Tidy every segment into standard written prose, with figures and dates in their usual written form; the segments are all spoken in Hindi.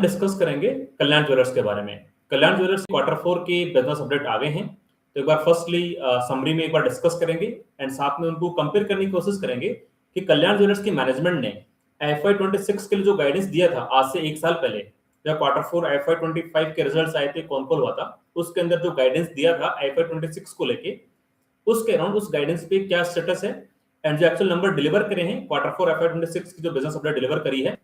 डिस्कस करेंगे कल्याण ज्वेलर्स के बारे में। कल्याण ज्वेलर्स क्वार्टर 4 के बिजनेस अपडेट आ गए हैं, तो एक बार फर्स्टली समरी में एक बार डिस्कस करेंगे एंड साथ में उनको कंपेयर करने की कोशिश करेंगे कि कल्याण ज्वेलर्स की मैनेजमेंट ने FY 26 के लिए जो गाइडेंस दिया था आज से 1 साल पहले, जब क्वार्टर 4 FY 25 के रिजल्ट्स आए थे, कौन हुआ था, उसके अंदर जो गाइडेंस दिया था FY 26 को लेके, उसके अराउंड उस गाइडेंस पे क्या स्टेटस है एंड जो एक्चुअल नंबर डिलीवर करे हैं क्वार्टर 4 FY 26 की जो बिजनेस अपडेट डिलीवर करी है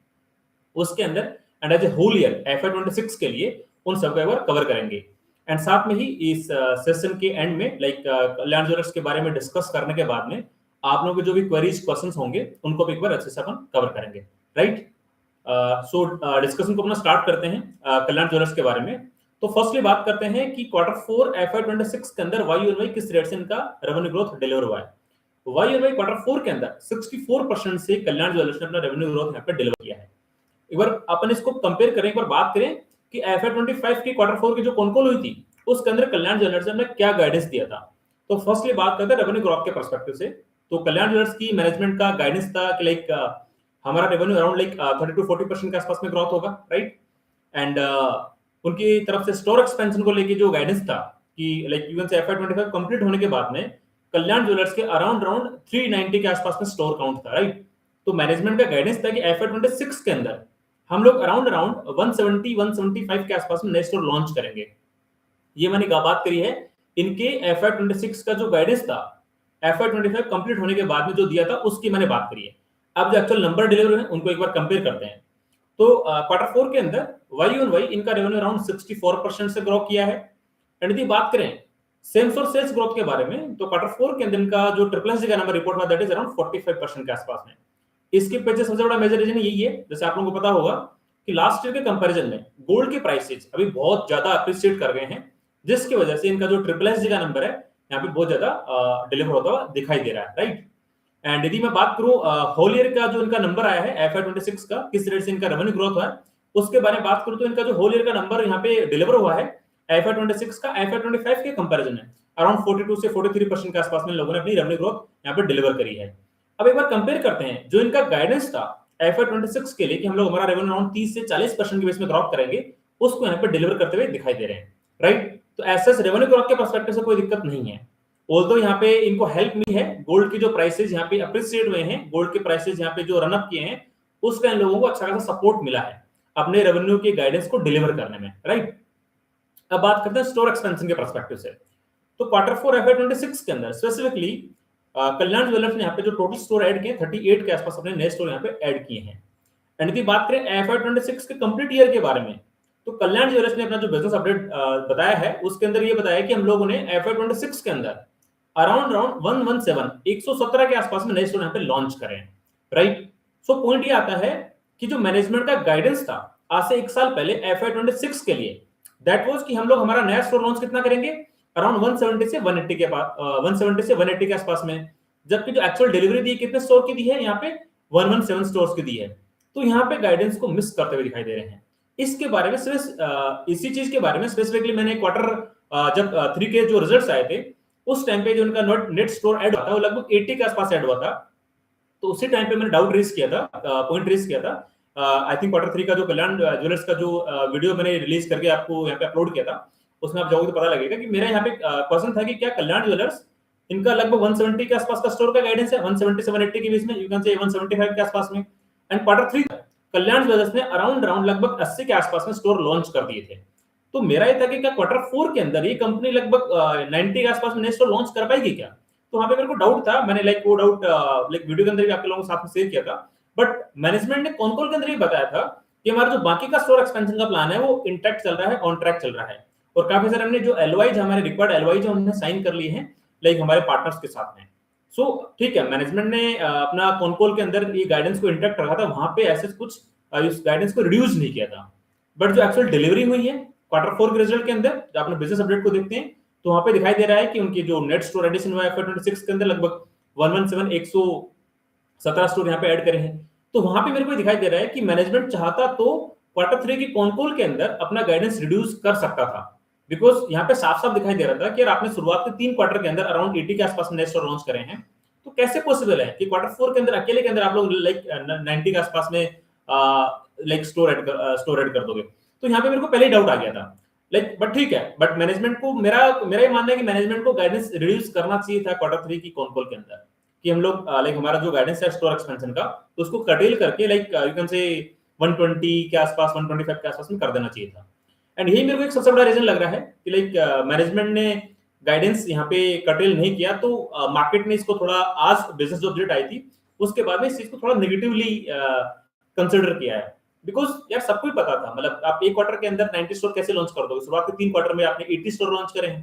उसके अंदर and as a whole year FY 26 के लिए उन सबको एक बार कवर करेंगे। एंड साथ में ही इस सेशन के एंड में कल्याण ज्वेलर्स के बारे में डिस्कस करने के बाद में आप लोगों के जो भी क्वेरीज क्वेश्चंस होंगे उनको भी एक बार अच्छे से अपन कवर करेंगे, राइट। सो डिस्कशन को अपना स्टार्ट करते हैं कल्याण ज्वेलर्स के बारे में। तो फर्स्टली बात करते हैं कि क्वार्टर 4 FY 26 के अंदर YoY किस रेट से इनका रेवेन्यू ग्रोथ डिलीवर हुआ है। YoY क्वार्टर 4 के अंदर 64% से कल्याण ज्वेलर्स ने अपना रेवेन्यू ग्रोथ यहाँ पे डिलीवर किया है। एक बार अपन इसको कंपेयर करें, एक बार बात करें कि FY 25 की क्वार्टर 4 की जो कॉल हुई थी उसके अंदर कल्याण ज्वेलर्स ने क्या गाइडेंस दिया था। तो फर्स्टली बात करते हैं रेवेन्यू ग्रोथ के पर्सपेक्टिव से। तो कल्याण ज्वेलर्स की मैनेजमेंट का गाइडेंस था कि हमारा रेवेन्यू अराउंड 30 to 40% के आसपास में ग्रोथ होगा, राइट। एंड उनकी तरफ से स्टोर एक्सपेंशन को लेके जो गाइडेंस था कि इवन से FY 25 कंप्लीट होने के बाद में कल्याण ज्वेलर्स के अराउंड 390 के आसपास में स्टोर काउंट था, राइट। तो मैनेजमेंट का गाइडेंस था कि FY 26 के अंदर हम लोग अराउंड 170-175 के आसपास में नए स्टोर लॉन्च करेंगे। ये मैंने बात करी है इनके FY 26 का जो गाइडेंस था FY 25 कंप्लीट होने के बाद में जो दिया था उसकी मैंने बात करी है। अब जो एक्चुअल नंबर डिलीवर हुए उनको एक बार कंपेयर करते हैं। तो क्वार्टर 4 के अंदर YoY इनका रेवेन्यू अराउंड 64% से ग्रो किया है। एंड यदि बात करें सेम स्टोर सेल्स ग्रोथ के बारे में, तो क्वार्टर 4 के अंदर इनका जो SSSG का नंबर रिपोर्ट हुआ दैट इज अराउंड 45% के आसपास में। इसके पीछे सबसे बड़ा मेजर रीजन यही है, जैसे आप लोगों को पता होगा कि लास्ट ईयर के कंपैरिजन में गोल्ड के प्राइसेस अभी बहुत ज्यादा अप्रिशिएट कर गए हैं, जिसकी वजह से इनका जो SSSG का नंबर है यहाँ पे बहुत ज्यादा डिलीवर होता हुआ दिखाई दे रहा है, राइट। एंड यदि मैं बात करूं होल ईयर का जो इनका नंबर आया है FY 26 का, किस रेट से इनका रेवेन्यू ग्रोथ हुआ है, उसके बारे में बात करूं तो इनका जो होल ईयर का नंबर यहाँ पे डिलीवर हुआ है FY 26 का FY 25 के कंपैरिजन में अराउंड 42 से 43% के आसपास में लोगों ने अपनी रेवेन्यू ग्रोथ यहाँ पे डिलीवर करी है। अब एक बार कंपेयर करते हैं जो इनका गाइडेंस था FY 26 के लिए कि हम लोग हमारा रेवेन्यू अराउंड 30 से 40% के बेस में ग्रोथ करेंगे, उसको यहाँ पे डिलीवर करते हुए दिखाई दे रहे हैं, राइट। तो ऐसा रेवेन्यू ग्रोथ के पर्सपेक्टिव से कोई दिक्कत नहीं है। ऑल्दो यहाँ पे इनको हेल्प मिली है, गोल्ड की जो प्राइसेस यहाँ पे अप्रिशिएट हुए हैं, गोल्ड के प्राइसेस यहाँ पे जो रन अप किए हैं, उसका इन लोगों को अच्छा खासा सपोर्ट मिला है अपने रेवेन्यू के गाइडेंस को डिलीवर करने में, राइट। अब बात करते हैं स्टोर एक्सपेंशन के पर्सपेक्टिव से। तो क्वार्टर 4 FY 26 के अंदर स्पेसिफिकली कल्याण ज्वेलर्स ने यहाँ पे जो टोटल स्टोर ऐड किए 38 के आसपास अपने नए स्टोर यहाँ पे ऐड किए हैं। एंड यदि बात करें FY 26 के कंप्लीट ईयर के बारे में, तो कल्याण ज्वेलर्स ने अपना जो बिजनेस अपडेट बताया है उसके अंदर ये बताया कि हम लोगों ने FY 26 के अंदर अराउंड 117 के आसपास में नए स्टोर यहाँ पे लॉन्च करें, राइट। सो पॉइंट ये आता है कि जो मैनेजमेंट का गाइडेंस था आज से 1 साल पहले FY 26 के लिए, दैट वाज कि हम लोग हमारा नया स्टोर लॉन्च कितना करेंगे, अराउंड 170 से 180 के पास 170 से 180 के आसपास में, जबकि जो एक्चुअल डिलीवरी दी कितने स्टोर की दी है यहाँ पे 117 स्टोर्स की दी है। तो यहाँ पे गाइडेंस को मिस करते हुए दिखाई दे रहे हैं। इसके बारे में इसी चीज के बारे में स्पेसिफिकली मैंने क्वार्टर जब 3 के जो रिजल्ट्स आए थे उस टाइम पे जो उनका नेट स्टोर ऐड हुआ था वो लगभग 80 के आसपास ऐड हुआ था। तो उसी टाइम पे मैंने डाउट रेज किया था, पॉइंट रेज किया था। आई थिंक क्वार्टर 3 का जो कल्याण ज्वेलर्स का जो वीडियो मैंने रिलीज करके आपको यहाँ पे अपलोड किया था, उसमें आप जाओगे तो पता लगेगा कि मेरा यहाँ पे क्वेश्चन था कि क्या कल्याण ज्वेलर्स इनका लगभग 170 के आसपास का स्टोर का गाइडेंस है, 170 से 180 के बीच में, यू कैन से 175 के आसपास में। एंड क्वार्टर 3 कल्याण ज्वेलर्स ने अराउंड लगभग 80 के आसपास में स्टोर लॉन्च कर दिए थे। तो मेरा ये था कि क्या क्वार्टर 4 के अंदर ये कंपनी लगभग 90 के आसपास में नए स्टोर लॉन्च कर पाएगी क्या। तो वहां पे मेरे को डाउट था, मैंने वो डाउट वीडियो के अंदर भी आपके लोगों के साथ में शेयर किया था। बट मैनेजमेंट ने कॉन कॉल के अंदर ये बताया था कि हमारा जो बाकी का स्टोर एक्सपेंशन का प्लान है वो इंटैक्ट चल रहा है, ऑन ट्रैक चल रहा है। और काफी सारे हमने जो एलओआईज हमारे रिक्वायर्ड एलओआईज हमने साइन कर लिए हैं हमारे पार्टनर्स के साथ में। सो ठीक है, मैनेजमेंट ने अपना कॉन कॉल के अंदर ये गाइडेंस को इंटैक्ट रखा था, वहां पे ऐसे कुछ इस गाइडेंस को रिड्यूस नहीं किया था। बट जो एक्चुअल डिलीवरी हुई है क्वार्टर 4 के रिजल्ट के अंदर, जब आपने बिजनेस अपडेट को देखते हैं तो वहां पे दिखाई दे रहा है कि उनकी जो नेट स्टोर एडिशन हुआ है FY 26 के अंदर लगभग 117 स्टोर यहाँ पे ऐड करे हैं। तो वहां पे मेरे को दिखाई दे रहा है कि मैनेजमेंट चाहता तो क्वार्टर 3 की कॉन कॉल के अंदर अपना गाइडेंस रिड्यूस कर सकता था, बिकॉज यहाँ पे साफ साफ दिखाई दे रहा था कि यार आपने शुरुआत के 3 क्वार्टर के अंदर अराउंड 80 के आसपास नए स्टोर लॉन्च करे हैं, तो कैसे पॉसिबल है कि क्वार्टर 4 के अंदर अकेले के अंदर आप लोग 90 के आसपास में लाइक स्टोर ऐड कर दोगे। तो यहाँ पे मेरे को पहले ही डाउट आ गया था लाइक, बट ठीक है, बट मैनेजमेंट को मेरा मेरा ये मानना है कि मैनेजमेंट को गाइडेंस रिड्यूस करना चाहिए था Q3 की कॉन कॉल के अंदर, कि हम लोग लाइक हमारा जो गाइडेंस है स्टोर एक्सपेंशन का, तो उसको कटेल करके लाइक यू कैन से 120 के आसपास, 125 के आसपास में कर देना चाहिए था। एंड यही मेरे को एक सबसे बड़ा रीजन लग रहा है कि लाइक मैनेजमेंट ने गाइडेंस यहाँ पे कटेल नहीं किया, तो मार्केट ने इसको थोड़ा, आज बिजनेस जो अपडेट आई थी उसके बाद में इस चीज को थोड़ा नेगेटिवली कंसिडर किया है। बिकॉज यार सबको ही पता था, मतलब आप एक क्वार्टर के अंदर 90 स्टोर कैसे लॉन्च कर दोगे? शुरुआत के 3 क्वार्टर में आपने 80 स्टोर लॉन्च करे हैं,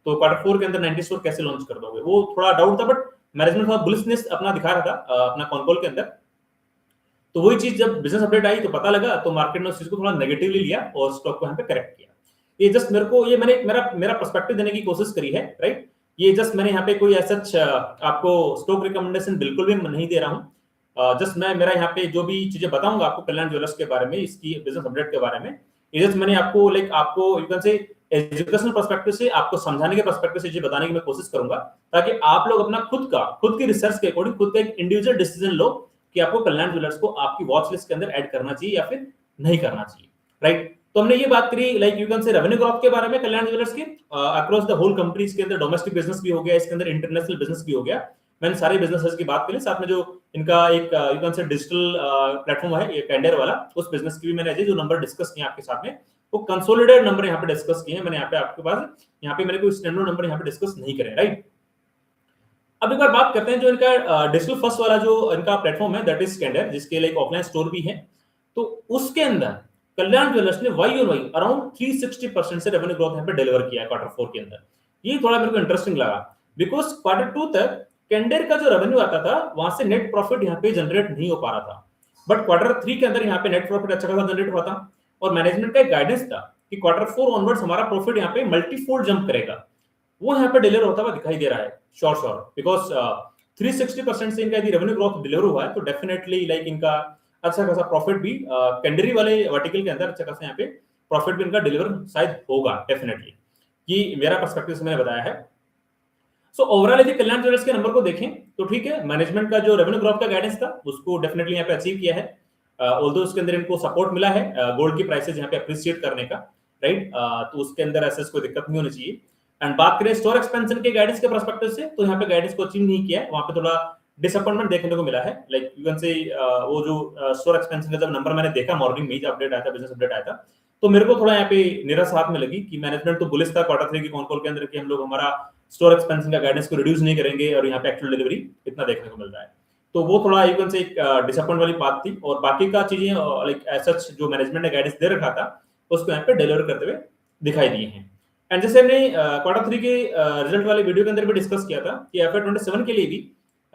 तो Q4 के अंदर 90 स्टोर कैसे लॉन्च कर दोगे? वो थोड़ा डाउट था, बट मैनेजमेंट थोड़ा बुलिशनेस अपना दिखा रहा था अपना कॉन कॉल के अंदर। तो वही चीज जब बिजनेस अपडेट आई तो पता लगा, तो मार्केट ने उस चीज को थोड़ा नेगेटिवली लिया और स्टॉक को यहाँ पे करेक्ट किया। ये जस्ट मेरे को, ये मैंने मेरा पर्सपेक्टिव देने की कोशिश करी है, राइट? ये जस्ट मैंने यहाँ पे कोई ऐसा आपको स्टॉक रिकमेंडेशन बिल्कुल भी नहीं दे रहा हूँ। जस्ट मैं मेरा यहाँ पे जो भी चीजें बताऊंगा आपको कल्याण ज्वेलर्स के बारे में, इसकी बिजनेस अपडेट के बारे में, ये जस्ट मैंने आपको लाइक आपको यू कैन से एजुकेशनल पर्सपेक्टिव से, आपको समझाने के पर्सपेक्टिव से चीजें बताने की मैं कोशिश करूंगा, ताकि आप लोग अपना खुद की रिसर्च के अकॉर्डिंग खुद का एक इंडिविजुअल डिसीजन लो कि आपको कल्याण ज्वेलर्स को आपकी वॉच लिस्ट के अंदर ऐड करना चाहिए या फिर नहीं करना चाहिए, राइट? तो हमने ये बात करी लाइक यू कैन से रेवेन्यू ग्रोथ के बारे में कल्याण ज्वेलर्स के अक्रॉस द होल कंपनीज के अंदर, डोमेस्टिक बिजनेस भी हो गया, इसके अंदर इंटरनेशनल बिजनेस भी हो गया। मैंने सारे बिजनेसेस की बात करी, साथ में जो इनका एक यू कैन से डिजिटल प्लेटफॉर्म है ये कैंडर वाला, उस बिजनेस की भी मैंने जो नंबर डिस्कस किए आपके साथ में, वो कंसोलिडेटेड नंबर यहाँ पे डिस्कस किए हैं मैंने यहाँ पे आपके पास, यहाँ पे मैंने कोई स्टैंडर्ड नंबर यहाँ पे डिस्कस नहीं करे, राइट? अब एक बार बात करते हैं जो इनका डिजिटल फर्स्ट वाला जो इनका प्लेटफॉर्म है, दैट इज कैंडर, जिसके लाइक ऑफलाइन स्टोर भी है। तो उसके अंदर कल्याण ज्वेलर्स ने वाई और वाई अराउंड 360% से रेवेन्यू ग्रोथ यहाँ पे डिलीवर किया है Q4 के अंदर। ये थोड़ा मेरे को इंटरेस्टिंग लगा, बिकॉज Q2 तक कैंडर का जो रेवेन्यू आता था वहां से नेट प्रॉफिट यहाँ पे जनरेट नहीं हो पा रहा था, बट Q3 के अंदर यहाँ पे नेट प्रॉफिट अच्छा खासा जनरेट हुआ था, और मैनेजमेंट का एक गाइडेंस था कि Q4 ऑनवर्ड्स हमारा प्रॉफिट यहाँ पे मल्टीफोल्ड जंप करेगा। वो यहाँ पे डिलीवर होता हुआ दिखाई दे रहा है, श्योर बिकॉज 360% से इनका यदि रेवेन्यू ग्रोथ डिलीवर हुआ है तो डेफिनेटली लाइक इनका अच्छा खासा प्रॉफिट भी कैंडरी वाले वर्टिकल के अंदर अच्छा खासा यहाँ पे प्रॉफिट भी इनका डिलीवर शायद होगा डेफिनेटली। ये मेरा पर्सपेक्टिव से मैंने बताया है। सो ओवरऑल यदि कल्याण ज्वेलर्स के नंबर को देखें तो ठीक है, मैनेजमेंट का जो रेवेन्यू ग्रोथ का गाइडेंस था उसको डेफिनेटली यहाँ पे अचीव किया है, ऑल्दो उसके अंदर इनको सपोर्ट मिला है गोल्ड की प्राइसेस यहाँ पे अप्रिशिएट करने का, राइट? तो उसके अंदर ऐसा कोई दिक्कत नहीं होनी चाहिए। एंड बात करें स्टोर एक्सपेंशन के गाइडेंस के पर्सपेक्टिव से, तो यहाँ पे गाइडेंस को अचीव नहीं किया है, वहां पे थोड़ा डिसअपॉइंटमेंट देखने को मिला है। लाइक यू कैन से वो जो स्टोर एक्सपेंशन का जब नंबर मैंने देखा मॉर्निंग में जब अपडेट आया था, बिजनेस अपडेट आया था, तो मेरे को थोड़ा यहाँ पे निराश हाथ में लगी कि मैनेजमेंट तो बुलिश था Q3 की कॉन कॉल के अंदर कि हम लोग हमारा स्टोर एक्सपेंशन का गाइडेंस को रिड्यूस नहीं करेंगे, और यहाँ पे एक्चुअल डिलीवरी इतना देखने को मिल रहा है। तो वो थोड़ा यू कैन से एक डिसअपॉइंट वाली बात थी, और बाकी का चीजें लाइक एज सच जो मैनेजमेंट ने गाइडेंस दे रखा था उसको यहाँ पे डिलीवर करते हुए दिखाई दिए हैं। एंड जैसे हमने Q3 के रिजल्ट वाले वीडियो के अंदर भी डिस्कस किया था कि FY27 के लिए भी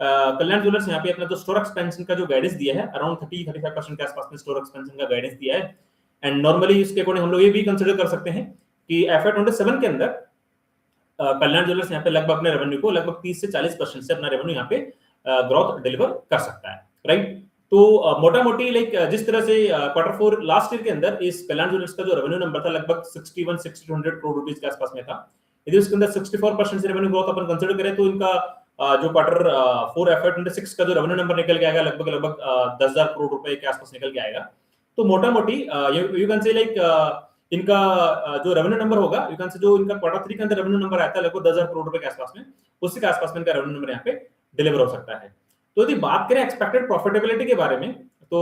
कल्याण ज्वेलर्स यहाँ पे अपना जो स्टोर एक्सपेंशन का जो गाइडेंस दिया है अराउंड 30-35% के आसपास में स्टोर एक्सपेंशन का गाइडेंस दिया है। एंड नॉर्मली इसके अकॉर्डिंग हम लोग ये भी कंसीडर कर सकते हैं कि FY27 के अंदर कल्याण ज्वेलर्स यहाँ पे लगभग अपने रेवेन्यू को लगभग 30 से 40% से अपना रेवेन्यू यहाँ पे ग्रोथ डिलीवर कर सकता है, राइट? तो मोटा मोटी लाइक जिस तरह से Q4 लास्ट ईयर के अंदर इस कल्याण ज्वेलर्स का जो रेवेन्यू नंबर था लगभग 61-6200 करोड़ रुपीस के आसपास में था, यदि उसके अंदर 64% से रेवेन्यू ग्रोथ अपन कंसीडर करें तो इनका जो Q4 FY26 का जो रेवेन्यू नंबर निकल के आएगा लगभग 10,000 करोड़ रुपए के आसपास निकल के आएगा। तो मोटा मोटी यू कैन से लाइक इनका जो रेवेन्यू नंबर होगा, यू कैन से जो इनका Q3 के अंदर रेवेन्यू नंबर आता है लगभग 10,000 करोड़ रुपए के आसपास में, उसी के आसपास में इनका रेवेन्यू नंबर यहाँ पे डिलीवर हो सकता है। तो यदि बात करें एक्सपेक्टेड प्रॉफिटेबिलिटी के बारे में, तो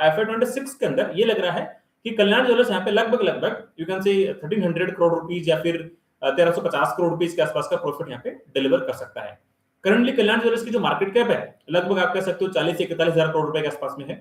FY26 के अंदर ये लग रहा है कि कल्याण ज्वेलर्स यहाँ पे लगभग यू कैन से 1300 करोड़ रुपीस या फिर 1350 करोड़ रुपीस के आसपास का प्रॉफिट यहाँ पे डिलीवर कर सकता है। करंटली कल्याण ज्वेलर्स की जो मार्केट कैप है लगभग आप कह सकते हो 40 से 41,000 करोड़ रुपए के आसपास में है।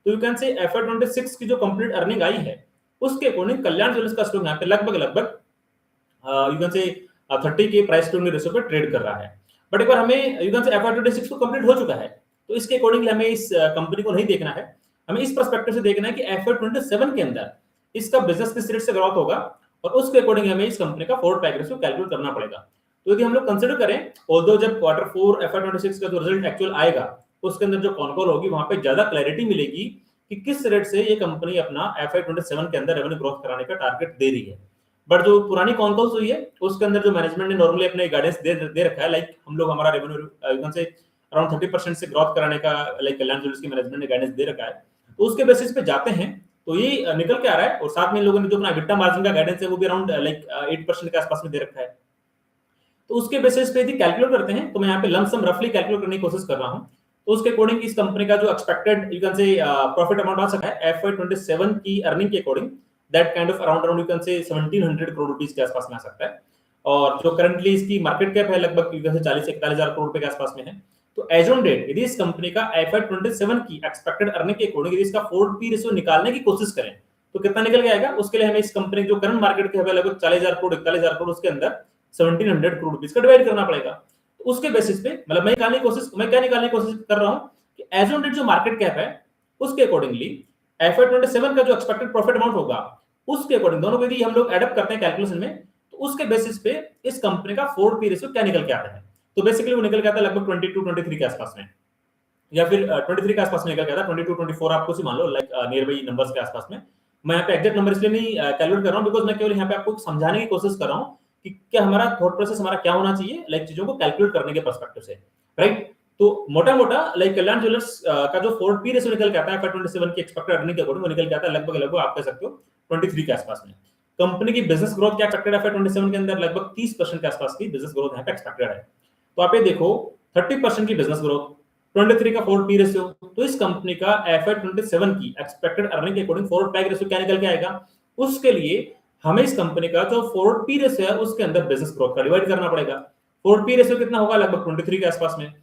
तो यू कैन से FY26 की जो कंप्लीट अर्निंग आई है उसके अकॉर्डिंग कल्याण ज्वेलर्स का स्टॉक यहाँ पे लगभग यू कैन से 30 के प्राइस टू रेशियो पे ट्रेड कर रहा है। बट एक बार हमें यू कैन से FY26 तो कंप्लीट हो चुका है, तो इसके अकॉर्डिंगली हमें इस कंपनी को नहीं देखना है, हमें इस पर्सपेक्टिव से देखना है कि FY27 के अंदर इसका बिजनेस किस रेट से ग्रोथ होगा, और उसके अकॉर्डिंग हमें इस कंपनी का फॉरवर्ड पैक रेशियो कैलकुलेट करना पड़ेगा। तो यदि हम लोग कंसीडर करें, ऑल्दो जब Q4 FY26 का जो रिजल्ट एक्चुअल आएगा उसके अंदर जो कॉन कॉल होगी वहां पे ज्यादा क्लैरिटी मिलेगी कि किस रेट से ये कंपनी अपना FY27 के अंदर रेवेन्यू ग्रोथ कराने का टारगेट दे रही है। बट जो पुरानी कॉन कॉल्स हुई है उसके अंदर जो मैनेजमेंट ने नॉर्मली अपने गाइडेंस दे रखा है, लाइक हम लोग हमारा revenue you can say around 30% से ग्रोथ कराने का लाइक कल्याण ज्वेलर्स की मैनेजमेंट ने गाइडेंस दे रखा है, तो उसके बेसिस पे जाते हैं, तो ये निकल के आ रहा है। और साथ में इन लोगों ने जो अपना EBITDA मार्जिन का गाइडेंस है वो भी अराउंड लाइक 8% के आसपास में दे रखा है। तो उसके बेसिस पे यदि कैलकुलेट करते हैं, तो मैं यहाँ पे लमसम रफली कैलकुलेट करने की कोशिश कर रहा हूँ। तो उसके अकॉर्डिंग इस कंपनी का जो expected you can say profit amount आ सकता है FY27 की अर्निंग के according, that kind of around you can say 1700 crore rupees के आसपास में आ सकता है। और जो करंटली इसकी मार्केट कैप है लगभग यू कैन से 40 से 41 हजार करोड़ रुपए के आसपास में है। तो एज ऑन डेट यदि इस कंपनी का FY27 की एक्सपेक्टेड अर्निंग के अकॉर्डिंग यदि इसका फोर्ड पी रेशियो निकालने की कोशिश करें, तो कितना निकल के आएगा? उसके लिए हमें इस कंपनी जो करंट मार्केट कैप है लगभग 40,000 करोड़ 41,000 करोड़, उसके अंदर 1700 करोड़ रुपीस का डिवाइड करना पड़ेगा। तो उसके बेसिस पे मतलब मैं क्या निकालने की कोशिश कर रहा हूं कि एज ऑन डेट जो मार्केट कैप है उसके अकॉर्डिंगली FY27 का जो एक्सपेक्टेड प्रॉफिट अमाउंट होगा उसके अकॉर्डिंग दोनों को यदि हम लोग एडअप करते हैं कैलकुलेशन में, तो उसके बेसिस पे इस कंपनी का फोर्ड पी रेशियो क्या निकल के आता है। तो बेसिकली वो निकल के आता है लगभग 22-23 के आसपास में, या फिर 23 के आसपास में निकल गया था, 22-24 आपको सी मान लो लाइक नियर बाई नंबर्स के आसपास में। मैं यहाँ पे एग्जैक्ट नंबर इसलिए नहीं कैलकुलेट कर रहा हूँ बिकॉज मैं केवल यहाँ पे आपको समझाने की कोशिश कर रहा हूँ कि क्या हमारा थॉट प्रोसेस हमारा क्या होना चाहिए लाइक चीजों को कैलकुलेट करने के पर्सपेक्टिव से, राइट। तो मोटा मोटा लाइक कल्याण ज्वेलर्स का जो फोर्ड पी रेशियो निकल के आता है FY27 की एक्सपेक्टेड अर्निंग के अकॉर्डिंग वो निकल के आता है लगभग आप कह सकते हो 23 के आसपास में। कंपनी की बिजनेस ग्रोथ क्या एक्सपेक्टेड है FY27 के अंदर? लगभग 30% के आसपास की बिजनेस ग्रोथ यहाँ पे एक्सपेक्टेड है। तो आप ये देखो 30% की बिजनेस ग्रोथ, 23 का फोर्ड पी रेशियो, तो इस कंपनी का FY27 की एक्सपेक्टेड अर्निंग के अकॉर्डिंग फोर्ड पी रेशियो क्या निकल के आएगा? उसके लिए हमें इस कंपनी का जो फोर्ड पी रेशियो है उसके अंदर बिजनेस ग्रोथ का डिवाइड करना पड़ेगा। फोर्ड पी रेशियो कितना होगा? लगभग 23 के आसपास में।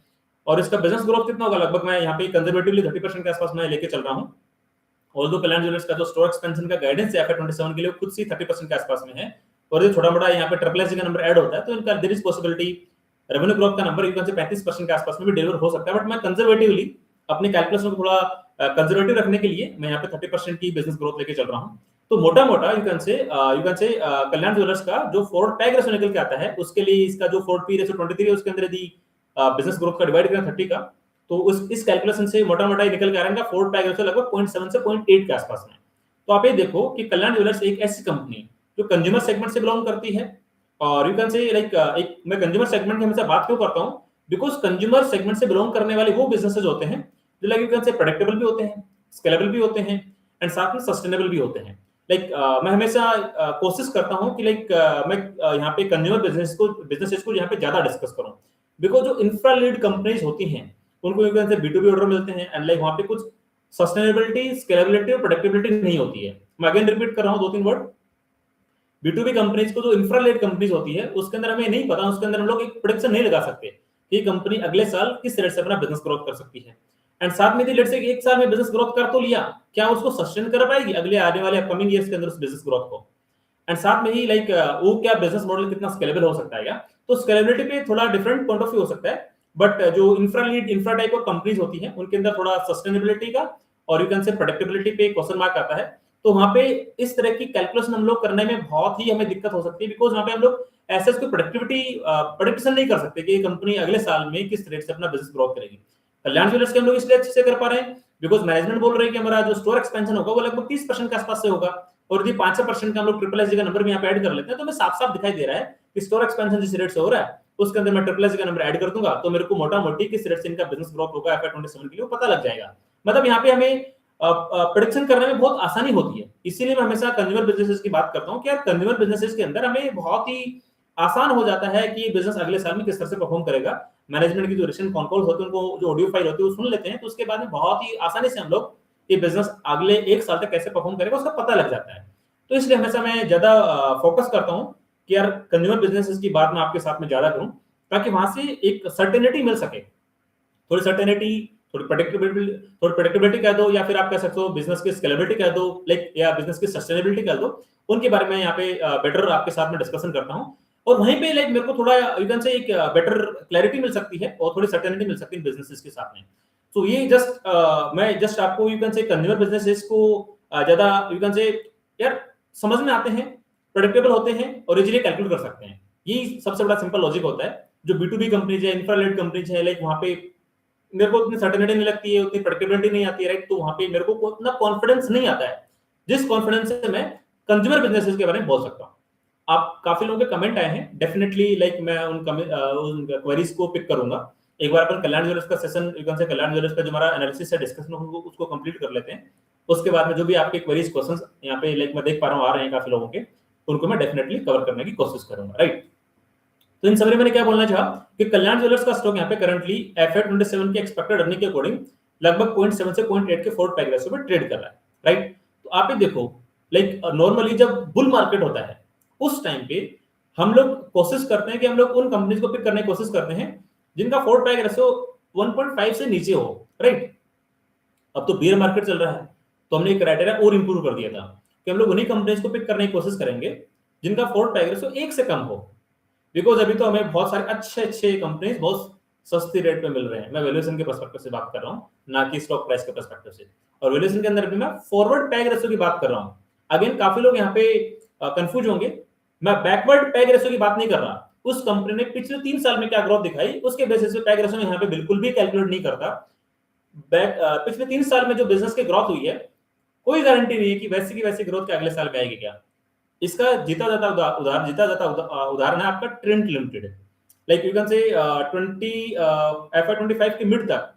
और इसका बिजनेस ग्रोथ कितना होगा? लगभग मैं यहाँ पे कंजर्वेटिवली 30% के आसपास में लेके चल रहा हूँ। ऑल्दो कल्याण ज्वेलर्स का जो स्टोर एक्सपेंशन का गाइडेंस है FY27 के लिए खुद से 30% के आसपास में है। और ये छोटा मोटा यहाँ पे ट्रिपल एस का नंबर ऐड होता है, तो इनका there is possibility revenue growth का नंबर इवन से 35% के आसपास में भी डिलीवर हो सकता है। बट मैं कंजर्वेटिवली अपने कैलकुलेशन को थोड़ा कंजर्वेटिव रखने के लिए मैं यहाँ पे 30% की बिजनेस ग्रोथ लेके चल रहा हूँ। तो मोटा मोटा यू कैन से कल्याण ज्वेलर्स का जो फोर्ड पी रेशियो निकल के आता है उसके लिए इसका जो फोर्ड पी रेशियो 23 है उसके अंदर यदि बिजनेस ग्रोथ का डिवाइड करें 30 का, तो उस इस कैलकुलेशन से मोटा मोटा निकल के आ रहा है फोर्ड पी रेशियो लगभग 0.7 से 0.8 के आसपास में। तो आप ये देखो कि कल्याण ज्वेलर्स एक ऐसी कंपनी जो कंज्यूमर सेगमेंट से बिलोंग करती है। और यू कैन से लाइक एक मैं कंज्यूमर सेगमेंट की हमेशा बात क्यों करता हूं, बिकॉज कंज्यूमर सेगमेंट से बिलोंग करने वाले वो बिजनेसेस होते हैं जो लाइक यू कैन से प्रेडिक्टेबल भी होते हैं, स्केलेबल भी होते हैं एंड साथ में सस्टेनेबल भी होते हैं। लाइक मैं हमेशा कोशिश करता हूं कि लाइक मैं यहाँ पे कंज्यूमर बिजनेसेस को यहाँ पे ज्यादा डिस्कस करूं, बिकॉज जो इंफ्रा लीड कंपनीज होती हैं उनको यू कैन से B2B ऑर्डर मिलते हैं एंड लाइक वहां पे कुछ सस्टेनेबिलिटी, स्केलेबिलिटी और प्रेडिक्टेबिलिटी नहीं होती है। मैं अगेन रिपीट कर रहा हूं 2-3 वर्ड। B2B कंपनीज को जो इंफ्रा लेड कंपनीज होती है उसके अंदर हमें नहीं पता, उसके अंदर हम लोग एक प्रेडिक्शन नहीं लगा सकते कि कंपनी अगले साल किस तरह से अपना बिजनेस ग्रोथ कर सकती है। एंड साथ में लेट्स से एक साल में बिजनेस ग्रोथ कर तो लिया, क्या उसको सस्टेन कर पाएगी अगले आने वाले अपकमिंग ईयर्स के अंदर उस बिजनेस ग्रोथ को? एंड साथ में ही लाइक वो क्या बिजनेस मॉडल कितना स्केलेबल हो सकता है क्या? तो स्केलेबिलिटी पे थोड़ा डिफरेंट पॉइंट ऑफ व्यू हो सकता है, बट जो इंफ्रा टाइप ऑफ कंपनीज होती हैं उनके अंदर थोड़ा सस्टेनेबिलिटी का और यू कैन से प्रेडिक्टेबिलिटी पे क्वेश्चन मार्क आता है। तो वहां पे इस तरह की कैलकुलेशन हम लोग करने में बहुत ही हमें दिक्कत हो सकती है, बिकॉज वहां पे हम लोग ऐसे कोई प्रोडक्टिविटी प्रेडिक्शन नहीं कर सकते कि कंपनी अगले साल में किस रेट से अपना बिजनेस ग्रोथ करेगी। कल्याण ज्वेलर्स के हम लोग इसलिए अच्छे से कर पा रहे हैं बिकॉज मैनेजमेंट बोल रहे हैं कि हमारा जो स्टोर एक्सपेंशन होगा वो लगभग 30% के आसपास से होगा। और यदि 5% का हम लोग ट्रिपल एस का नंबर भी यहाँ पे ऐड कर लेते हैं तो हमें साफ साफ दिखाई दे रहा है कि स्टोर एक्सपेंशन जिस रेट से हो रहा है उसके अंदर मैं ट्रिपल एस का नंबर ऐड कर दूंगा तो मेरे को मोटा मोटी किस रेट से इनका बिजनेस ग्रोथ होगा FY27 के लिए पता लग जाएगा। मतलब यहाँ पे हमें प्रेडिक्शन करने में बहुत आसानी होती है। इसीलिए मैं हमेशा कंज्यूमर बिजनेसेस की बात करता हूं कि यार कंज्यूमर बिजनेसेस के अंदर हमें बहुत ही आसान हो जाता है कि बिजनेस अगले साल में किस तरह से परफॉर्म करेगा। मैनेजमेंट की जो रिसेंट कॉन कॉल्स होते हैं उनको जो ऑडियो फाइल होती है वो सुन लेते हैं, तो उसके बाद में बहुत ही आसानी से हम लोग ये बिजनेस अगले एक साल तक कैसे परफॉर्म करेगा उसका पता लग जाता है। तो इसलिए हमेशा मैं ज्यादा फोकस करता हूं कि यार कंज्यूमर बिजनेसेस की बात मैं आपके साथ में ज्यादा करूं ताकि वहां से एक सर्टेनिटी मिल सके, थोड़ी सर्टेनिटी, थोड़ी प्रेडिक्टेबिलिटी कह दो या फिर आप कह सकते हो बिजनेस की स्केलेबिलिटी कह दो लाइक या बिजनेस की सस्टेनेबिलिटी कह दो, उनके बारे में यहाँ पे बेटर आपके साथ में डिस्कशन करता हूँ। और वहीं पे लाइक मेरे को थोड़ा यू कैन से एक बेटर क्लैरिटी मिल सकती है और थोड़ी सर्टेनिटी मिल सकती है बिजनेसेस के साथ में। तो ये जस्ट मैं जस्ट आपको यू कैन से कंज्यूमर बिजनेसेस को ज्यादा यू कैन से यार समझ में आते हैं, प्रेडिक्टेबल होते हैं और इजीली कैलकुलेट कर सकते हैं। यही सबसे बड़ा सिंपल लॉजिक होता है। जो B2B कंपनीज है, इंफ्रालेड कंपनीज है, लाइक वहां पे मेरे को उतनी सर्टेनिटी नहीं लगती है, उतनी प्रेडिक्टेबिलिटी नहीं आती है, राइट। तो वहां पे मेरे को उतना कॉन्फिडेंस नहीं आता है जिस कॉन्फिडेंस से मैं कंज्यूमर बिजनेसेस के बारे में बोल सकता हूँ। आप काफी लोगों के कमेंट आए हैं, डेफिनेटली लाइक मैं उन क्वेरीज को पिक करूंगा। एक बार अपन कल्याण ज्वेलर्स का सेशन, यू कैन से कल्याण ज्वेलर्स का जो हमारा एनालिसिस है, डिस्कशन उसको कंप्लीट कर लेते हैं। उसके बाद में जो भी आपके क्वेरीज क्वेश्चंस यहाँ पे लाइक मैं देख पा रहा हूँ आ रहे हैं काफी लोगों के, उनको मैं डेफिनेटली कवर करने की कोशिश करूंगा, राइट। तो इन समरी मैंने क्या बोलना चाहा कि कल्याण ज्वेलर्स का स्टॉक यहाँ पे करंटली FY27 के एक्सपेक्टेड अर्निंग के अकॉर्डिंग लगभग 0.7 से 0.8 के फोर्थ पैग रेशियो पे ट्रेड कर रहा है, राइट। तो आप ये देखो लाइक नॉर्मली जब बुल मार्केट होता है उस टाइम पे हम लोग कोशिश करते हैं कि हम लोग उन कंपनीज को पिक करने की कोशिश करते हैं जिनका फोर्थ पैग रेशियो 1.5 से नीचे हो, राइट। अब तो बेयर मार्केट चल रहा है तो हमने क्राइटेरिया और इंप्रूव कर दिया था कि हम लोग उन्हीं कंपनीज को पिक करने की कोशिश करेंगे जिनका फोर्थ पैग रेशियो 1 से कम हो, बिकॉज अभी तो हमें बहुत सारे अच्छे अच्छे कंपनीज बहुत सस्ती रेट पे मिल रहे हैं। मैं वैल्यूएशन के पर्सपेक्टिव से बात कर रहा हूं, ना कि स्टॉक प्राइस के पर्सपेक्टिव से। और वैल्यूएशन के अंदर भी मैं फॉरवर्ड पैग रेशियो की बात कर रहा हूं। अगेन काफी लोग यहाँ पे कंफ्यूज होंगे, मैं बैकवर्ड पैग रेशियो की बात नहीं कर रहा। उस कंपनी ने पिछले 3 साल में क्या ग्रोथ दिखाई उसके बेसिस पे पैग रेशियो यहाँ पे बिल्कुल भी कैलकुलेट नहीं करता। पिछले 3 साल में जो बिजनेस की ग्रोथ हुई है कोई गारंटी नहीं है कि वैसी की वैसी ग्रोथ के अगले साल में आएगी क्या। इसका जीता जाता उदाहरण है आपका Trent limited. Like you can से 25 के मिड तक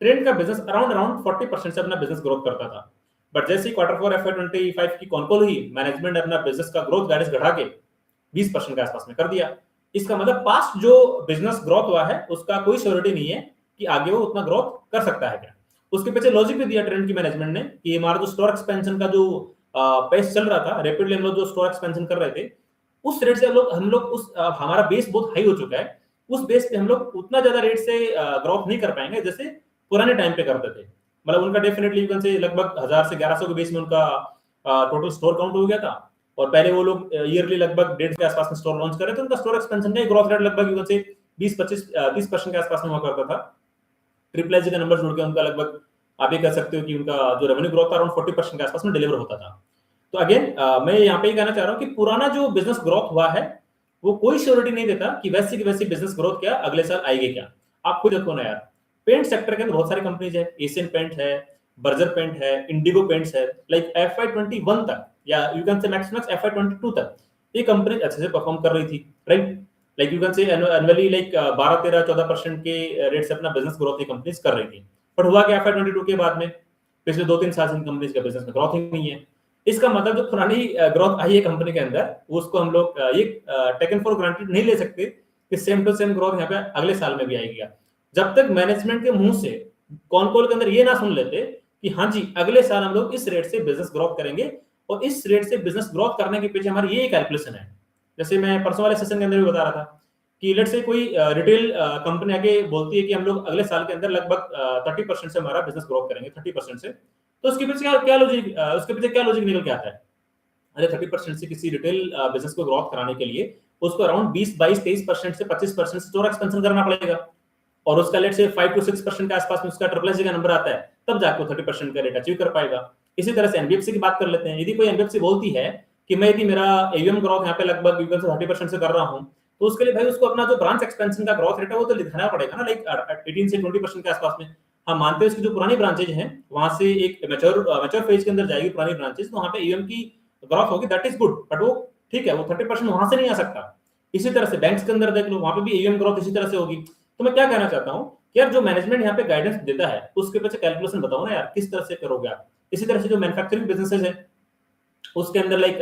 ट्रेंट का बिजनेस अराउंड 40% से अपना बिजनेस ग्रोथ करता था। बट जैसे ही Q4 FY25 की कॉन्कॉल हुई, मैनेजमेंट ने अपना बिजनेस का ग्रोथ गाइडेंस घटा के 20% के आसपास में कर दिया। इसका मतलब पास्ट जो बिजनेस ग्रोथ हुआ है उसका कोई श्योरिटी नहीं है कि आगे वो उतना ग्रोथ कर सकता है क्या। उसके पीछे लॉजिक भी दिया ट्रेंड की मैनेजमेंट ने कि हमारा जो स्टोर एक्सपेंशन का जो पेस चल रहा था, रैपिडली हम लोग जो स्टोर एक्सपेंशन कर रहे थे उस रेट से हम लोग उस हमारा बेस बहुत हाई हो चुका है, उस बेस पे हम लोग उतना ज्यादा रेट से ग्रोथ नहीं कर पाएंगे जैसे पुराने टाइम पे करते थे। मतलब उनका डेफिनेटली यू कैन से लगभग 1000 से 1100 के बेस में उनका टोटल स्टोर काउंट हो गया था। और पहले वो लोग ईयरली लगभग 1.5 के आसपास में स्टोर लॉन्च कर रहे थे। उनका स्टोर एक्सपेंशन का ग्रोथ रेट लगभग यू कैन से 20-25-30% के आसपास में हुआ करता था। ट्रिपल का नंबर जोड़ के उनका लगभग आप ये कह सकते हो कि उनका जो रेवेन्यू ग्रोथ था अराउंड 40% के आसपास में डिलीवर होता था। तो अगेन मैं यहाँ पे कहना चाह रहा हूँ कि पुराना जो बिजनेस ग्रोथ हुआ है वो कोई श्योरिटी नहीं देता कि वैसी की वैसी बिजनेस ग्रोथ क्या अगले साल आएगी क्या। आप खुद देखो ना यार, पेंट सेक्टर के अंदर बहुत सारी कंपनीज है, एशियन पेंट है, बर्जर पेंट है, इंडिगो पेंट्स है। लाइक FY21 तक या यू कैन से मैक्स FY22 तक ये कंपनी अच्छे से परफॉर्म कर रही थी, राइट। लाइक यू कैन से एनुअली लाइक 12-13-14% के रेट से अपना बिजनेस ग्रोथ ये कंपनीज कर रही थी। बट हुआ क्या FY22 के बाद में पिछले 2-3 साल से इन कंपनीज का बिजनेस में ग्रोथ ही नहीं है। इसका मतलब जो पुरानी ग्रोथ आई है कंपनी के अंदर उसको हम लोग ये टेकन फॉर ग्रांटेड नहीं ले सकते कि सेम टू सेम ग्रोथ यहाँ पे अगले साल में भी आएगी। जब तक मैनेजमेंट के मुंह से कॉन कॉल के अंदर ये ना सुन लेते कि हाँ जी अगले साल हम लोग इस रेट से बिजनेस ग्रोथ करेंगे और इस रेट से बिजनेस ग्रोथ करने के पीछे हमारी ये कैलकुलेशन है। जैसे मैं परसों वाले सेशन के अंदर भी बता रहा था कि लेट से कोई रिटेल कंपनी आके बोलती है कि हम लोग अगले साल के अंदर लगभग 30% से हमारा बिजनेस ग्रोथ करेंगे 30% से, तो उसके पीछे क्या लॉजिक निकल के आता है। अरे 30% से किसी रिटेल बिजनेस को ग्रोथ कराने के लिए उसको अराउंड 20-22-23% से 25% स्टोर एक्सपेंशन करना पड़ेगा और उसका लेट से 5 to 6% के आसपास में उसका ट्रिपल का नंबर आता है, तब जाकर 30% का रेट अचीव कर पाएगा। इसी तरह से एनबीएफसी की बात कर लेते हैं। यदि कोई एनबीएफसी बोलती है कि मैं यदि मेरा एयूएम ग्रोथ यहाँ पे लगभग 30% से कर रहा हूँ, तो उसके लिए भाई उसको अपना जो ब्रांच एक्सपेंशन का ग्रोथ रेट है वो तो दिखाना पड़ेगा ना, लाइक 18 से 20% के आसपास में। हम मानते हैं उसकी जो पुरानी ब्रांचेज हैं वहां से एक मैच्योर फेज के अंदर जाएगी पुरानी ब्रांचेज, तो वहां पे एयूएम की ग्रोथ होगी, दैट इज गुड। बट वो ठीक है, वो 30% वहां से नहीं आ सकता। इसी तरह से बैंक्स के अंदर देख लो, वहां पे भी एयूएम ग्रोथ इसी तरह से होगी। तो मैं क्या कहना चाहता हूँ कि यार जो मैनेजमेंट यहाँ पे गाइडेंस देता है उसके पीछे कैलकुलेशन बताओ ना यार, किस तरह से करोगे आप। इसी तरह से जो मैन्युफैक्चरिंग बिजनेसेस है उसके अंदर लाइक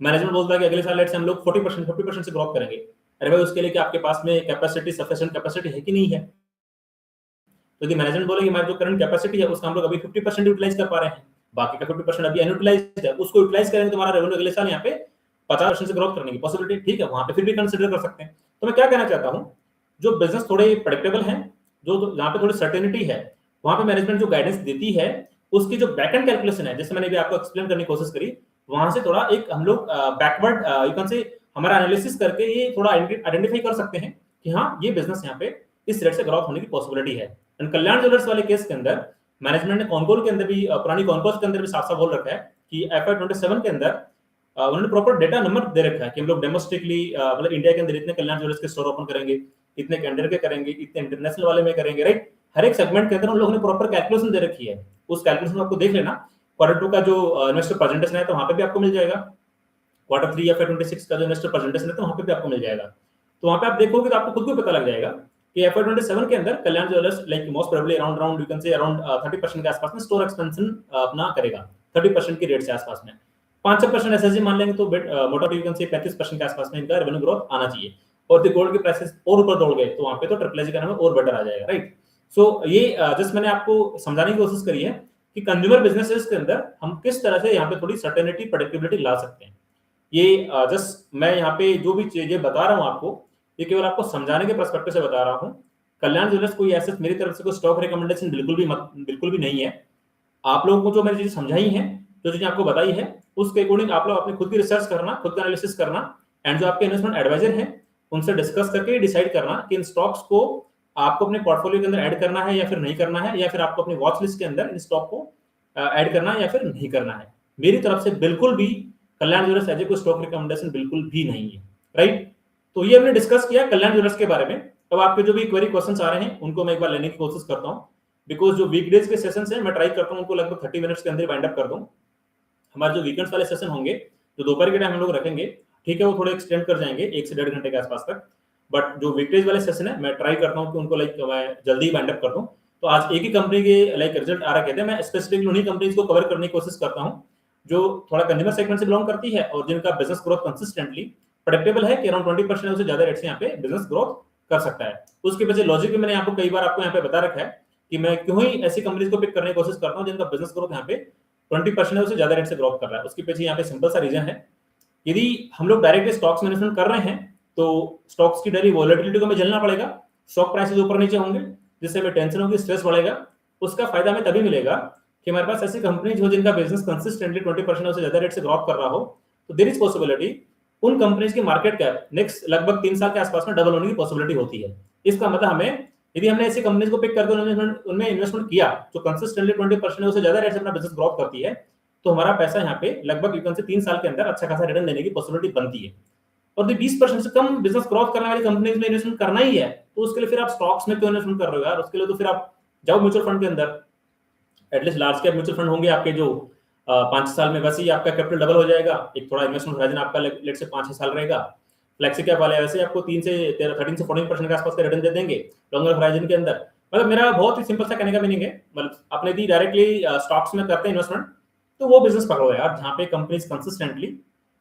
मैनेजमेंट बोलता है कि अगले साल लेट से हम लोग 40% से ग्रोथ करेंगे। अरे भाई उसके लिए कि आपके पास में कैपेसिटी सफिशिएंट कैपेसिटी है कि नहीं है। तो यदि मैनेजमेंट बोले कि हमारी जो करंट कैपेसिटी है उसका हम लोग अभी 50% यूटिलाइज कर पा रहे हैं, बाकी का 50% अभी अनयूटिलाइज्ड है, उसको यूटिलाइज करेंगे तो हमारा रेवेन्यू अगले साल यहाँ पे 50% से ग्रोथ करने की पॉसिबिलिटी ठीक है, वहां पे फिर भी कंसीडर कर सकते हैं। तो मैं क्या कहना चाहता हूँ, जो बिजनेस थोड़े प्रेडिक्टेबल है, जो यहाँ पे थोड़ी सर्टेनिटी है, वहां पे मैनेजमेंट जो गाइडेंस देती है उसकी जो बैकएंड कैलकुलेशन है, जैसे मैंने भी आपको एक्सप्लेन करने की कोशिश करी, वहां से थोड़ा एक हम लोग बैकवर्ड यू कैन से हमारा एनालिसिस करके ये थोड़ा आइडेंटिफाई कर सकते हैं कि हाँ ये बिजनेस यहाँ पे इस रेट से ग्रोथ होने की पॉसिबिलिटी है। एंड कल्याण ज्वेलर्स वाले केस के अंदर मैनेजमेंट ने कॉन्कोल के अंदर भी पुरानी कॉन्कोल के अंदर भी साफ साफ बोल रखा है कि FY27 के अंदर उन्होंने प्रॉपर डेटा नंबर दे रखा है कि हम लोग डोमेस्टिकली मतलब इंडिया के अंदर इतने कल्याण ज्वेलर्स के स्टोर ओपन करेंगे, इतने कैंडर के करेंगे, इतने इंटरनेशनल वाले में करेंगे, राइट। हर एक सेगमेंट के अंदर उन लोगों ने प्रॉपर कैलकुलेशन दे रखी है। उस कैलकुलेशन आपको देख लेना, Q2 का जो इन्वेस्टर प्रेजेंटेशन है तो वहां पे भी आपको मिल जाएगा, Q3 FY26 का जो इन्वेस्टर प्रेजेंटेशन है तो वहां पे भी आपको मिल जाएगा। तो वहां पे आप देखोगे तो आपको खुद को पता लग जाएगा कि FY27 के अंदर Kalyan Jewellers like most probably around you can say around 30% के आसपास में स्टोर एक्सपेंशन अपना करेगा, 30% की रेट से आसपास में। 5% एसएसजी मान लेंगे तो मोटा यू कैन से 35% के आसपास में इनका रेवेन्यू ग्रोथ आना चाहिए। और द गोल्ड के प्राइसेस और ऊपर दौड़ गए तो वहां पे तो ट्रिपल एज का नाम और बेटर आ जाएगा, राइट। सो ये जस्ट मैंने आपको समझाने की कोशिश करी है कि कंज्यूमर बिजनेसेस के अंदर हम किस तरह से यहाँ पे थोड़ी सर्टेनिटी प्रेडिक्टेबिलिटी ला सकते हैं। ये जस्ट मैं यहाँ पे जो भी चीजें बता रहा हूँ आपको, ये केवल आपको समझाने के पर्सपेक्टिव से बता रहा हूँ। कल्याण ज्वेलर्स कोई ऐसे मेरी तरफ से कोई स्टॉक रिकमेंडेशन बिल्कुल भी नहीं है। आप लोगों को जो मैंने चीजें समझाई हैं, जो चीजें आपको बताई है, उसके अकॉर्डिंग आप लोग अपनी खुद की रिसर्च करना, खुद का एनालिसिस करना, एंड जो आपके इन्वेस्टमेंट एडवाइजर हैं उनसे डिस्कस करके डिसाइड करना कि इन स्टॉक्स को आपको अपने पोर्टफोलियो के अंदर ऐड करना है या फिर नहीं करना है, या फिर आपको अपनी वॉच लिस्ट के अंदर इन स्टॉक को ऐड करना है या फिर नहीं करना है। मेरी तरफ से बिल्कुल भी कल्याण ज्वेलर्स एज ए कोई स्टॉक रिकमेंडेशन बिल्कुल भी नहीं है, राइट। तो ये हमने डिस्कस किया कल्याण ज्वेलर्स के बारे में। अब आपके जो भी क्वेरी क्वेश्चंस आ रहे हैं उनको मैं एक बार लेने की कोशिश करता हूं, बिकॉज जो वीकडेज के सेशंस हैं मैं ट्राई करता हूं उनको लगभग 30 मिनट्स के अंदर वाइंड अप कर दूं। हमारे जो वीकेंड्स वाले सेशन होंगे, जो दोपहर के टाइम हम लोग रखेंगे, ठीक है, वो थोड़े एक्सटेंड कर जाएंगे 1 से 1.5 घंटे के आसपास तक। बट जो वीकडेज वाले सेशन है मैं ट्राई करता हूं कि उनको लाइक मैं जल्दी वाइंड अप कर दूं। तो आज एक ही कंपनी के लाइक रिजल्ट आ रखे थे, मैं स्पेसिफिकली उन्हीं कंपनीज को कवर करने की कोशिश करता हूं जो थोड़ा कंज्यूमर सेगमेंट से बिलोंग करती है और जिनका बिजनेस ग्रोथ कंसिस्टेंटली प्रेडिक्टेबल है कि अराउंड 20% से ज्यादा रेट से यहाँ पे बिजनेस ग्रोथ कर सकता है। उसके वजह लॉजिक भी मैंने आपको कई बार आपको यहाँ पे बता रखा है कि मैं क्यों ही ऐसी कंपनीज को पिक करने की कोशिश करता हूँ जिनका बिजनेस ग्रोथ यहाँ पे 20% से ज्यादा रेट से ग्रोथ कर रहा है। उसके पीछे यहाँ पे सिंपल सा रीजन है, यदि हम लोग डायरेक्टली स्टॉक्स मैनेजमेंट कर रहे हैं तो स्टॉक्स की डेली वॉलेटिलिटी को हमें झेलना पड़ेगा, स्टॉक प्राइसेस ऊपर नीचे होंगे जिससे हमें टेंशन होगी, स्ट्रेस बढ़ेगा। उसका फायदा हमें तभी मिलेगा कि हमारे पास ऐसी कंपनीज हो जिनका बिजनेस कंसिस्टेंटली 20% से ज्यादा रेट से ग्रोथ कर रहा हो, तो देयर इज पॉसिबिलिटी उन कंपनीज की मार्केट कैप नेक्स्ट लगभग 3 साल के आसपास में डबल होने की पॉसिबिलिटी होती है। इसका मतलब हमें, यदि हमने ऐसी कंपनीज को पिक करके उनमें इन्वेस्टमेंट किया जो कंसिस्टेंटली 20% से ज्यादा रेट से अपना बिजनेस ग्रोथ करती है, तो हमारा पैसा यहाँ पे लगभग 3 साल के अंदर अच्छा खासा रिटर्न देने की पॉसिबिलिटी बनती है। और 20% से कम बिजनेस ग्रोथ करने वाली कंपनीज में इन्वेस्टमेंट करना ही है, तो उसके लिए फिर आप स्टॉक्स में क्यों इन्वेस्टमेंट कर रहे हो यार? उसके लिए तो फिर आप जाओ म्यूचुअल फंड के अंदर, at least large cap mutual fund होंगे आपके जो 5 साल में वैसे ही आपका कैपिटल डबल हो जाएगा। एक थोड़ा इन्वेस्टमेंट होराइजन आपका लेट से 5-6 साल रहेगा। फ्लेक्सी कैप वाले वैसे आपको 13 से 14% के आसपास का रिटर्न दे देंगे लॉन्गर होराइजन के अंदर। मतलब मेरा बहुत ही सिंपल सा कहने का मीनिंग है, मतलब आपने यदि डायरेक्टली स्टॉक्स में करते हैं इन्वेस्टमेंट, तो वो बिजनेस पकड़ो यार जहाँ पे कंपनीज कंसिस्टेंटली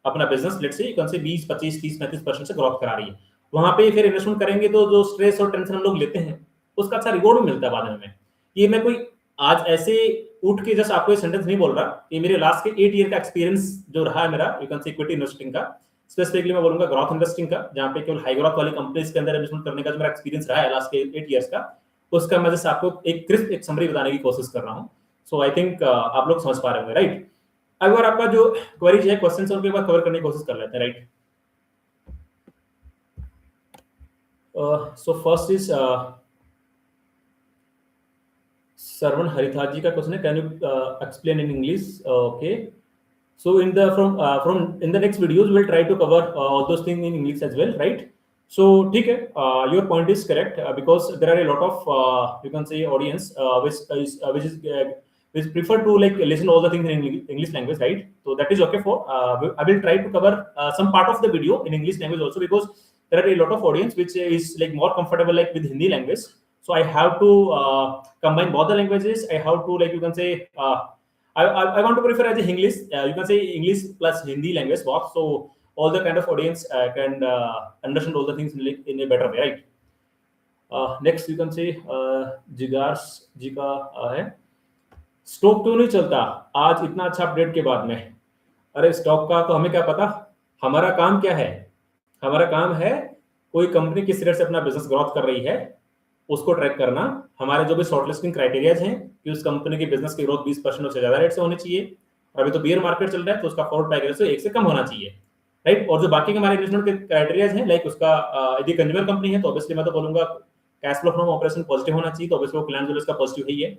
अपना बिजनेस लेट से 20, 25, 30, 35% से ग्रोथ करा रही है। वहां पे फिर इन्वेस्टमेंट करेंगे तो जो स्ट्रेस और टेंशन हम लोग लेते हैं उसका अच्छा रिवॉर्ड भी मिलता है बाद में हमें। ये मैं कोई आज ऐसे उठ के जस्ट आपको ये सेंटेंस नहीं बोल रहा, ये मेरे लास्ट के 8 ईयर का एक्सपीरियंस जो रहा है मेरा, यू कैन से इक्विटी इन्वेस्टिंग का, स्पेसिफिकली मैं बोलूंगा ग्रोथ इन्वेस्टिंग का, जहां पे केवल हाई ग्रोथ वाली कंपनीज के अंदर इन्वेस्टमेंट करने का जो मेरा एक्सपीरियंस रहा है लास्ट के 8 इयर्स का, उसका मैं जस्ट आपको एक क्रिस्प एक समरी बताने की कोशिश कर रहा हूं। सो आई थिंक आप लोग समझ पा रहे होंगे, राइट। अगर आपका जो क्वेरीज है, क्वेश्चंस है, उनके बाद कवर करने की कोशिश कर लेते हैं, right. So first is Sarvan Haritha ji का क्वेश्चन है, can you explain in English? Okay, so in the next videos we'll try to cover all those things in English as well, right? So ठीक है, your point is correct, because there are a lot of you can say audience which prefer to like listen all the things in English language, right? So that is okay for I will try to cover some part of the video in English language also, because there are a lot of audience which is like more comfortable like with Hindi language. So I have to combine both the languages. I have to like you can say I want to prefer as a English, you can say English plus Hindi language both, so all the kind of audience can understand all the things in a better way, right? Next you can say जिगार्स जी का है, स्टॉक क्यों नहीं चलता आज इतना अच्छा अपडेट के बाद में? अरे स्टॉक का तो हमें क्या पता, हमारा काम क्या है? हमारा काम है कोई कंपनी किस रेट से अपना बिजनेस ग्रोथ कर रही है उसको ट्रैक करना। हमारे जो भी शॉर्टलिस्टिंग क्राइटेरियाज हैं कि उस कंपनी की बिजनेस की ग्रोथ 20% से ज्यादा रेट से होनी चाहिए, और अभी तो बियर मार्केट चल रहा है तो उसका फॉरवर्ड पैक रेशियो 1 से कम होना चाहिए, राइट। और जो बाकी के हमारे इन्वेस्टमेंट के क्राइटेरियाज हैं, लाइक उसका यदि कंज्यूमर कंपनी है तो ऑब्वियसली मैं तो बोलूंगा cash flow from operation positive होना चाहिए, तो ऑब्वियसली वो कल्याण ज्वेलर्स का पॉजिटिव ही है।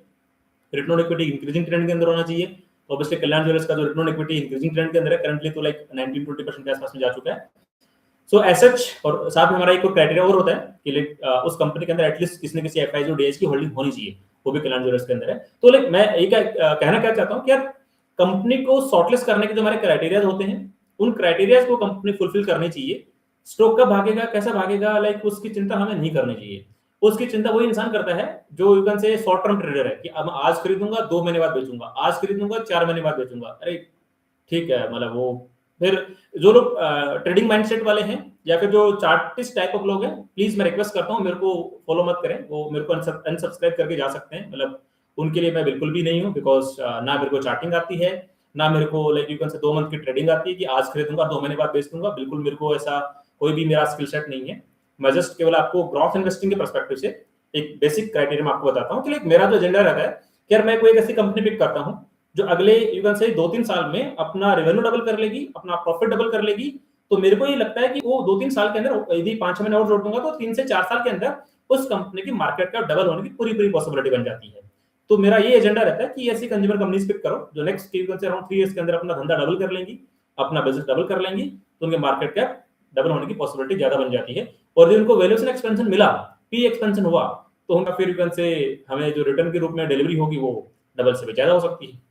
Return on equity increasing trend के अंदर होना चाहिए, तो ऑब्वियसली कल्याण ज्वेलर्स का जो return on equity increasing trend के अंदर है, करंटली तो लाइक 19-20% के आसपास में जा चुका है। सो एज सच, और साथ में हमारा एक क्राइटेरिया और होता है कि उस कंपनी के अंदर एटलीस्ट किसी न किसी एफआईजी और डीएच की होल्डिंग होनी चाहिए, वो भी कल्याण ज्वेलर्स के अंदर है। तो लाइक मैं ये कहना क्या चाहता हूँ कि यार कंपनी को शॉर्टलिस्ट करने के जो हमारे क्राइटेरियाज होते हैं, उन क्राइटेरियाज को कंपनी फुलफिल करनी चाहिए। स्टॉक कब भागेगा, कैसा भागेगा, लाइक उसकी चिंता हमें नहीं करनी चाहिए। उसकी चिंता वही इंसान करता है जो यू कैन से शॉर्ट टर्म ट्रेडर है कि अब आज खरीदूंगा 2 महीने बाद बेचूंगा, आज खरीदूंगा 4 महीने बाद बेचूंगा। अरे ठीक है, मतलब वो फिर जो लोग ट्रेडिंग माइंडसेट वाले हैं या फिर जो चार्टिस्ट टाइप ऑफ लोग हैं, प्लीज मैं रिक्वेस्ट करता हूँ मेरे को फॉलो मत करें, वो मेरे को अनसब्सक्राइब करके जा सकते हैं। मतलब उनके लिए मैं बिल्कुल भी नहीं हूँ, बिकॉज ना मेरे को चार्टिंग आती है, ना मेरे को लाइक यू कैन से 2 मंथ की ट्रेडिंग आती है कि आज खरीदूंगा 2 महीने बाद बेच दूंगा। बिल्कुल मेरे को ऐसा कोई भी मेरा स्किल सेट नहीं है। मैं जस्ट केवल आपको ग्रोथ इन्वेस्टिंग के पर्सपेक्टिव से एक बेसिक क्राइटेरिया मैं आपको बताता हूँ कि लाइक मेरा जो एजेंडा रहता है कि यार मैं कोई एक ऐसी कंपनी पिक करता हूँ जो अगले यू कैन से 2-3 साल में अपना रेवेन्यू डबल कर लेगी, अपना प्रॉफिट डबल कर लेगी। तो मेरे को ये लगता है कि वो 2-3 साल के अंदर यदि 5 महीने और जोड़ दूंगा तो 3 से 4 साल के अंदर उस कंपनी की मार्केट का डबल होने की पूरी पूरी पॉसिबिलिटी बन जाती है। तो मेरा ये एजेंडा रहता है कि ऐसी कंज्यूमर कंपनीज पिक करो जो next you can say around 3 years के अंदर अपना धंधा डबल कर लेंगी, अपना बिजनेस डबल कर लेंगी, तो उनके मार्केट कैप डबल होने की पॉसिबिलिटी ज्यादा बन जाती है। और जब उनको वैल्यूएशन एक्सपेंशन मिला, पी एक्सपेंशन हुआ, तो उनका फिर यू कैन से हमें जो रिटर्न के रूप में डिलीवरी होगी वो डबल से भी ज्यादा हो सकती है।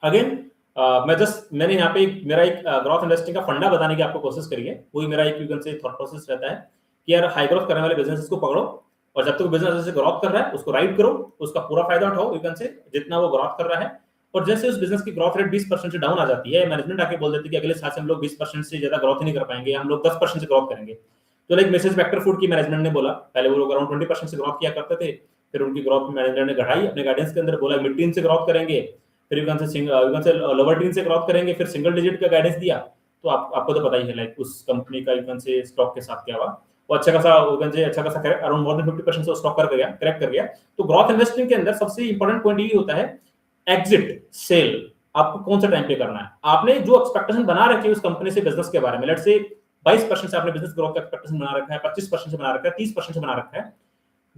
अगेन मैंने यहाँ पे मेरा एक ग्रोथ इन्वेस्टिंग का फंडा बताने की आपको कोशिश करी है। वही मेरा एक यू कैन से थॉट प्रोसेस रहता है कि यार हाई ग्रोथ करने वाले बिजनेस को पकड़ो और जब तक बिजनेस जैसे ग्रोथ कर रहा है उसको राइड करो, उसका पूरा फायदा उठाओ यू कैन से जितना वो ग्रोथ कर रहा है। और जैसे उस बिजनेस की ग्रोथ रेट 20% से डाउन आ जाती है, मैनेजमेंट आके बोल देती है कि अगले साल से हम लोग 20% से ज्यादा ग्रोथ ही नहीं कर पाएंगे, हम लोग 10% से ग्रोथ करेंगे। तो लाइक मिसेस वेक्टर फूड की मैनेजमेंट ने बोला, पहले वो लोग अराउंड 20% से ग्रोथ किया करते थे, फिर उनकी ग्रोथ मैनेजमेंट ने घटाई अपने गाइडेंस के अंदर, बोला मिड टीन से ग्रोथ करेंगे, फिर यू कैन से लोअर टीन से ग्रोथ करेंगे, फिर सिंगल डिजिट का गाइडेंस दिया। तो आपको तो पता ही है लाइक उस कंपनी का यू कैन से स्टॉक के साथ क्या हुआ। वो अच्छा खासा यू कैन से अच्छा खासा अराउंड मोर देन 50% से स्टॉक कर गया, करेक्ट कर गया। तो ग्रोथ इन्वेस्टिंग के अंदर सबसे इंपॉर्टेंट पॉइंट ये होता है एग्जिट सेल। आपको कौन सा टाइम पे करना है, आपने जो एक्सपेक्टेशन बना रखी है उस कंपनी से बिजनेस के बारे में, लेट्स से 22% से आपने बिजनेस ग्रोथ का एक्सपेक्टेशन बना रखा है, 25% से बना रखा है, 30% से बना रखा है।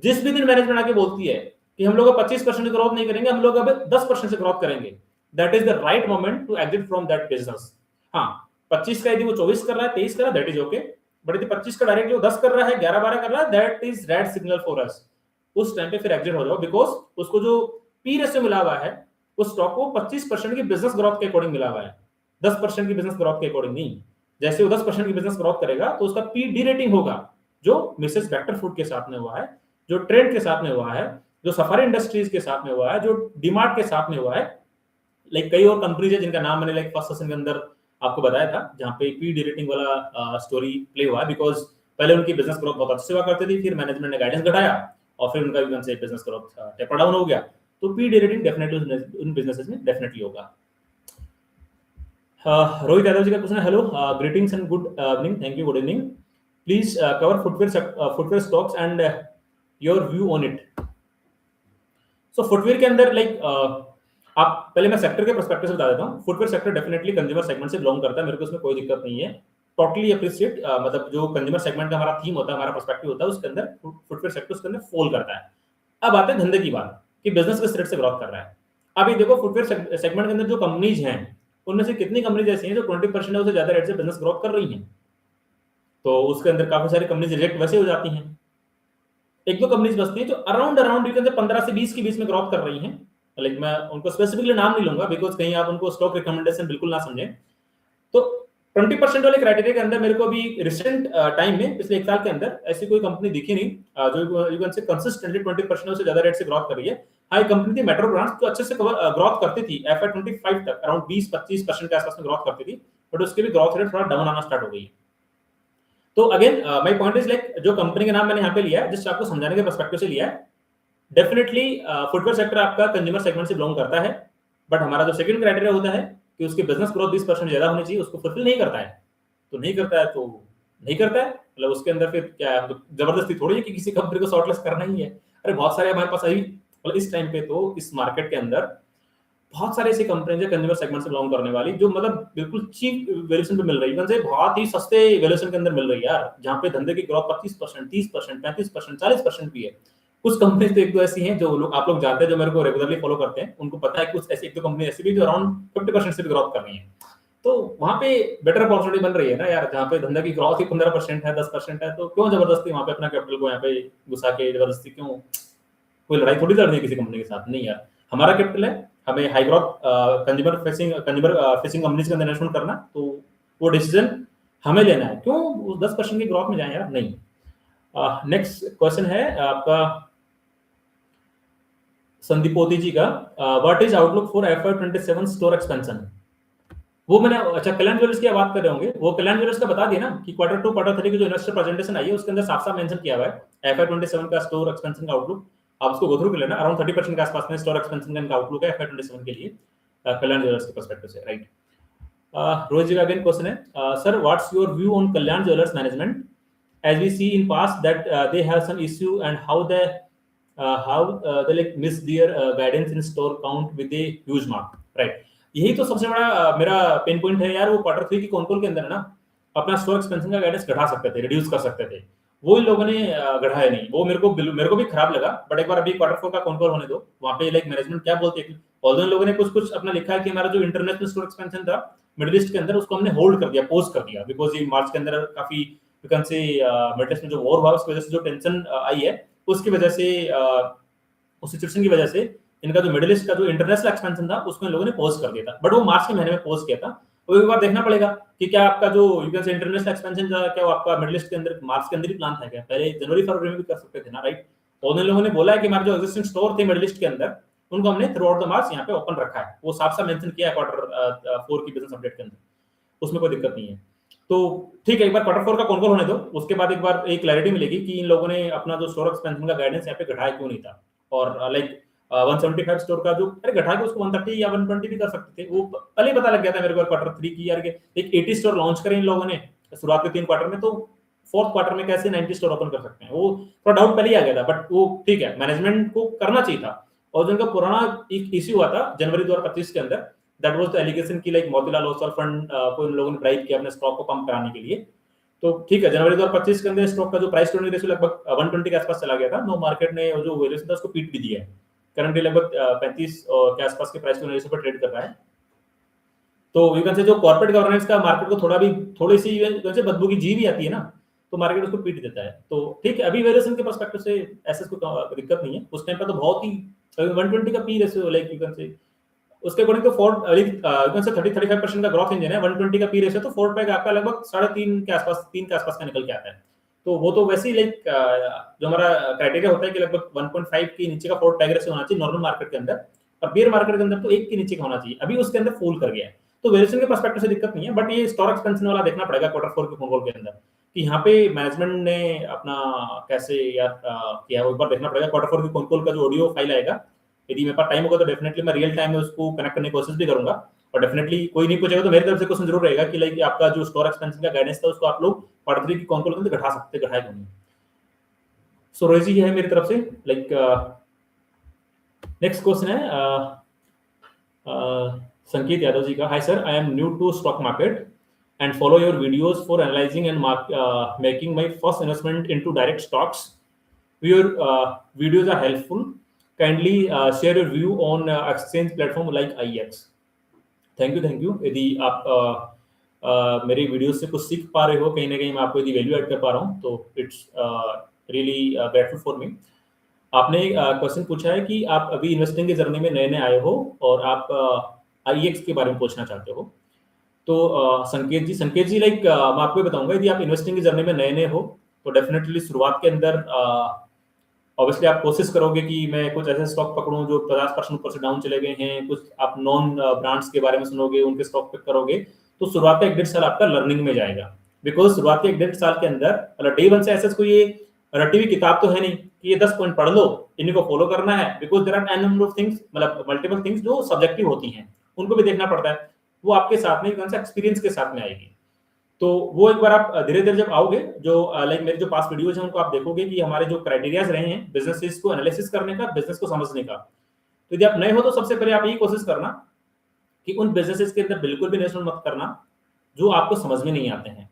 जिस भी दिन मैनेजमेंट आके बोलती है कि हम लोग अब 25% ग्रोथ नहीं करेंगे, हम लोग अब 10% से ग्रोथ करेंगे, that is the right moment to exit from that business. हाँ, 25 का यदि वो 24 कर रहा है, 23 कर रहा है, दैट इज ओके। बट यदि 25 का डायरेक्टली वो 10 कर रहा है, 11-12 कर रहा है, that is red signal for us. उस टाइम पे फिर एग्जिट हो जाओ, बिकॉज उसको जो पी रेशियो मिला हुआ है उस स्टॉक को 25% की बिजनेस ग्रोथ के अकॉर्डिंग मिला हुआ है, 10% की बिजनेस ग्रोथ के अकॉर्डिंग नहीं। जैसे वो 10% की बिजनेस ग्रोथ करेगा तो उसका पी डी रेटिंग होगा, जो मिसेस वेक्टर फूड के साथ में हुआ है, जो ट्रेंड के साथ में हुआ है, जो सफारी इंडस्ट्रीज के साथ में हुआ है, जो डीमार्ट के साथ में हुआ है। लाइक कई और कंपनीज है जिनका नाम मैंने लाइक फर्स्ट सेशन के अंदर आपको बताया था, जहां पे पी डी रेटिंग वाला स्टोरी प्ले हुआ है। बिकॉज पहले उनकी बिजनेस ग्रोथ बहुत अच्छी हुआ करती थी, फिर मैनेजमेंट ने गाइडेंस घटाया और फिर उनका बिजनेस ग्रोथ टेपर डाउन हो गया। तो पी डी रेटिंग डेफिनेटली उन बिजनेसेस में डेफिनेटली होगा। रोहित यादव जी का क्वेश्चन है, hello greetings and good evening, thank you, good evening, please cover footwear stocks and your view on it. So footwear के अंदर लाइक आप पहले मैं सेक्टर के पर्सपेक्टिव से बता देता हूँ। Footwear sector definitely consumer segment से बिलोंग करता है, मेरे को इसमें कोई दिक्कत नहीं है, टोटली अप्रिशिएट। मतलब जो कंज्यूमर सेगमेंट का हमारा थीम होता है, हमारा पर्सपेक्टिव होता है, उसके अंदर फुटवेयर सेक्टर उसके अंदर फॉल करता है। अब आते हैं धंधे की बात कि बिजनेस किस रेट से ग्रोथ कर रहा है। अभी देखो फुटवेयर सेगमेंट के अंदर जो कंपनीज हैं उनमें से कितनी कंपनीज ऐसी हैं जो 20% से ज्यादा रेट से बिजनेस ग्रोथ कर रही हैं। तो उसके अंदर काफी सारी कंपनीज रिजेक्ट वैसे हो जाती हैं। एक दो कंपनीज बचती हैं जो अराउंड अराउंड यू कैन से 15 से 20 के बीच में ग्रोथ कर रही हैं। लाइक मैं उनको स्पेसिफिकली नाम नहीं लूंगा बिकॉज कहीं आप उनको स्टॉक रिकमेंडेशन बिल्कुल ना समझें। तो 20% वाले क्राइटेरिया के अंदर मेरे को अभी रिसेंट टाइम में पिछले 1 साल के अंदर ऐसी कोई कंपनी दिखी नहीं जो यू कैन से कंसिस्टेंटली 20% से ज्यादा रेट से ग्रोथ कर रही है। हाँ, एक कंपनी थी मेट्रो ब्रांड्स जो अच्छे से ग्रोथ करती थी, FY 25 तक अराउंड 20-25% के आसपास में ग्रोथ करती थी, बट उसके भी ग्रोथ रेट थोड़ा डाउन आना स्टार्ट हो गई है। तो again my point is like जो कंपनी का नाम मैंने यहाँ पे लिया है, जिससे आपको समझाने के पर्सपेक्टिव से लिया है, डेफिनेटली फुटवेयर सेक्टर आपका कंज्यूमर सेगमेंट से बिलोंग करता है। बट हमारा जो सेकंड क्राइटेरिया होता है कि उसकी बिजनेस ग्रोथ 20% ज्यादा होनी चाहिए, उसको फुलफिल नहीं करता है तो नहीं करता है, तो नहीं करता है। मतलब उसके अंदर फिर क्या है, तो जबरदस्ती थोड़ी है कि किसी कंपनी को शॉर्टलिस्ट करना ही है। अरे बहुत सारे हमारे पास अभी मतलब इस टाइम पे तो इस मार्केट के अंदर बहुत सारे ऐसी कंपनीज है कंज्यूमर सेगमेंट से बिलोंग करने वाली जो मतलब बिल्कुल चीप वैल्यूएशन पे मिल रही है, बहुत ही सस्ते वैल्यूएशन के अंदर मिल रही है यार, जहाँ पे धंधे की ग्रोथ 25%, 30%, 35%, 40% भी है। कुछ कंपनी तो एक दो ऐसी हैं जो लोग आप लोग जानते हैं, जो मेरे को रेगुलरली फॉलो करते हैं, उनको पता है कुछ ऐसी एक दो कंपनी ऐसी भी जो अराउंड 50% से भी ग्रोथ कर रही है। तो वहां पे बेटर अपॉर्चुनिटी बन रही है ना यार, जहाँ पे धंधा की ग्रोथ ही 15% है, 10% है, तो क्यों जबरदस्ती वहां पे अपना कैपिटल को यहाँ पे घुसा के जबरदस्ती क्यों? कोई लड़ाई थोड़ी लड़नी है किसी कंपनी के साथ, नहीं यार। हमारा कैपिटल है, हमें high growth consumer facing companies के अंदर इन्वेस्टमेंट करना, तो वो डिसीजन हमें लेना है। क्यों 10% की ग्रोथ में जाए यार? नहीं। नेक्स्ट क्वेश्चन है आपका संदीपोती जी का, what is outlook for FY27 store expansion. वो मैंने, अच्छा कल्याण ज्वेलर्स की बात कर रहे होंगे, वो कल्याण ज्वेलर्स का बता दिया ना कि Q2 Q3 की जो इन्वेस्टर प्रेजेंटेशन आई है उसके अंदर साफ-साफ मेंशन किया हुआ है FY27 का स्टोर एक्सपेंशन का आउटलुक। आप उसको गो थ्रू कर लेना, अराउंड 30% के आसपास में स्टोर एक्सपेंशन का इनका आउटलुक है FY27 के लिए कल्याण ज्वेलर्स के पर्सपेक्टिव से, राइट। रोहित जी का अगेन क्वेश्चन है, sir what's your view on Kalyan jewellers management as we see in past that they have some issue and how they like miss their guidance in store count with a huge mark, right। यही तो सबसे बड़ा मेरा पेन पॉइंट है यार। वो Q3 की कॉन कॉल के अंदर है ना, अपना स्टोर एक्सपेंशन का गाइडेंस घटा सकते थे, रिड्यूस कर सकते थे, वो इन लोगों ने घटाया नहीं। वो मेरे को भी खराब लगा, बट एक बार अभी Q4 का कॉन कॉल होने दो, वहां पे लाइक मैनेजमेंट क्या बोलती है। ऑल्दो इन लोगों ने कुछ कुछ अपना लिखा है कि हमारा जो इंटरनेशनल स्टोर एक्सपेंशन था मिडिल ईस्ट के अंदर, उसको हमने होल्ड कर दिया, पोज कर दिया, बिकॉज ये मार्च के अंदर काफी यू कैन से मिडिल ईस्ट में जो वॉर हुआ उसकी वजह से जो टेंशन आई है, उसकी वजह से उस सिचुएशन की वजह से इनका जो मिडिल ईस्ट का जो इंटरनेशनल एक्सपेंशन था उसको इन लोगों ने पॉज कर दिया था, बट वो मार्च के महीने में पॉज किया था। तो एक बार देखना पड़ेगा कि क्या आपका जो यू कैन से इंटरनेशनल एक्सपेंशन था, क्या वो आपका मिडिल ईस्ट के अंदर मार्च के अंदर ही प्लान था क्या, पहले जनवरी फरवरी में भी कर सकते थे ना, राइट। और उन लोगों ने बोला है कि हमारे जो एक्जिस्टिंग स्टोर थे मिडिल ईस्ट के अंदर, उनको हमने थ्रू आउट द मार्च यहाँ पे ओपन रखा है, वो साफ साफ मेंशन किया है Q4 की बिजनेस अपडेट के अंदर, उसमें कोई दिक्कत नहीं है। तो ठीक है, एक बार Q4 का कॉन कॉल होने दो, उसके बाद एक बार एक क्लैरिटी मिलेगी कि इन लोगों ने अपना जो स्टोर एक्सपेंशन का गाइडेंस यहाँ पे घटाया क्यों नहीं था। और लाइक 175 स्टोर का जो अरे घटा के उसको 130 या 120 भी कर सकते थे, वो पहले ही पता लग गया था मेरे को Q3 की यार, एक 80 स्टोर लॉन्च करे इन लोगों ने शुरुआत के 3 क्वार्टर में, तो फोर्थ क्वार्टर में कैसे 90 स्टोर ओपन कर सकते हैं, वो थोड़ा डाउट पहले ही आ गया था। बट वो ठीक है, मैनेजमेंट को करना चाहिए था। और जिनका पुराना एक इश्यू हुआ था जनवरी 2025 के अंदर, दैट वाज द एलिगेशन की लाइक मोतीलाल ओसवाल फंड को इन लोगों ने ब्राइब किया अपने स्टॉक को पंप कराने के लिए। तो ठीक है, जनवरी 2025 के अंदर स्टॉक का जो प्राइस टू अर्निंग रेशियो लगभग 120 के आसपास चला गया था। नो मार्केट ने जो वैल्यूएशन था उसको पीट भी दिया है, करंटली लगभग 35 के आसपास के प्राइस टू अर्निंग रेशियो पर ट्रेड कर रहा है। तो यू कैन से जो कॉर्पोरेट गवर्नेंस का मार्केट को थोड़ी सी वैसे बदबू की जी भी आती है ना, तो मार्केट उसको पीट देता है। तो ठीक है, अभी वैल्यूएशन के पर्सपेक्टिव से ऐसा कोई दिक्कत नहीं है। उस टाइम पे तो बहुत ही 120 का P ratio like you can से उसके अकॉर्डिंग तो फोर्ड यू कैन से 30-35% का ग्रोथ इंजन है। 120 का पी रेशियो तो फोर्ड पे आपका लगभग 3.5 के आसपास 3 के आसपास का निकल के आता है। तो वो तो वैसे ही लाइक जो हमारा क्राइटेरिया होता है कि लगभग 1.5 के नीचे का फोर्ड टैग रेशियो होना चाहिए नॉर्मल मार्केट के अंदर, और बेयर मार्केट के अंदर तो 1 के नीचे का होना चाहिए। अभी उसके अंदर फॉल कर गया है, तो वैल्यूएशन के पर्सपेक्टिव से दिक्कत नहीं है। बट ये स्टॉक एक्सपेंशन वाला देखना पड़ेगा Q4 के कॉल के अंदर कि यहाँ पे मैनेजमेंट ने अपना कैसे यार किया है, वो एक बार देखना पड़ेगा। Q4 की कॉल का जो ऑडियो फाइल आएगा, यदि मेरे पास टाइम होगा तो डेफिनेटली मैं रियल टाइम में उसको कनेक्ट करने की कोशिश भी करूंगा। और डेफिनेटली कोई नहीं पूछेगा तो मेरी तरफ से क्वेश्चन जरूर रहेगा कि लाइक आपका जो स्टोर एक्सपेंशन का गाइडेंस था उसको आप लोग Q3 की कॉल के अंदर घटा सकते, घटाए क्यों नहीं। सो रोहित जी है मेरी तरफ से। लाइक नेक्स्ट क्वेश्चन है संकेत यादव जी का, hi sir, I am new to stock market and follow your videos for analyzing and making my first investment into direct stocks. Your videos are helpful. Kindly share your view on exchange platform like IEX. Thank you. यदि आप मेरी वीडियोस से कुछ सीख पा रहे हो, कहीं ना कहीं मैं आपको यदि वैल्यू ऐड कर पा रहा हूँ, तो it's really grateful for me. आपने क्वेश्चन पूछा है कि आप अभी इन्वेस्टिंग की जर्नी में नए आए हो और आप IEX के बारे में पूछना चाहते हो। तो संकेत जी लाइक मैं आपको बताऊंगा, यदि आप इन्वेस्टिंग की जर्नी में नए हो तो डेफिनेटली शुरुआत के अंदर ऑब्वियसली आप कोशिश करोगे कि मैं कुछ ऐसे स्टॉक पकड़ूं जो 50% ऊपर से डाउन चले गए हैं। कुछ आप नॉन ब्रांड्स के बारे में सुनोगे, उनके स्टॉक पिक करोगे, तो शुरुआत का 1.5 साल आपका लर्निंग में जाएगा। बिकॉज शुरुआत के 1.5 साल के अंदर मतलब डे वन से ऐसा कोई ये रटी हुई किताब तो है नहीं कि ये 10 पॉइंट पढ़ लो, इन्हीं को फॉलो करना है। Because there are a number of things, मतलब मल्टीपल थिंग्स जो सब्जेक्टिव होती हैं, उनको भी देखना पड़ता है। वो आपके साथ में कौन सा एक्सपीरियंस के साथ में आएगी। तो वो एक बार आप धीरे-धीरे जब आओगे, जो लाइक मेरे जो पास्ट वीडियोज हैं उनको आप देखोगे कि हमारे जो क्राइटेरियाज रहे हैं बिजनेसेस को एनालिसिस करने का, बिजनेस को समझने का। तो यदि आप नए हो तो सबसे पहले आप यही कोशिश करना कि उन बिजनेसेस के अंदर बिल्कुल भी इन्वेस्टमेंट मत करना जो आपको समझ में नहीं आते हैं,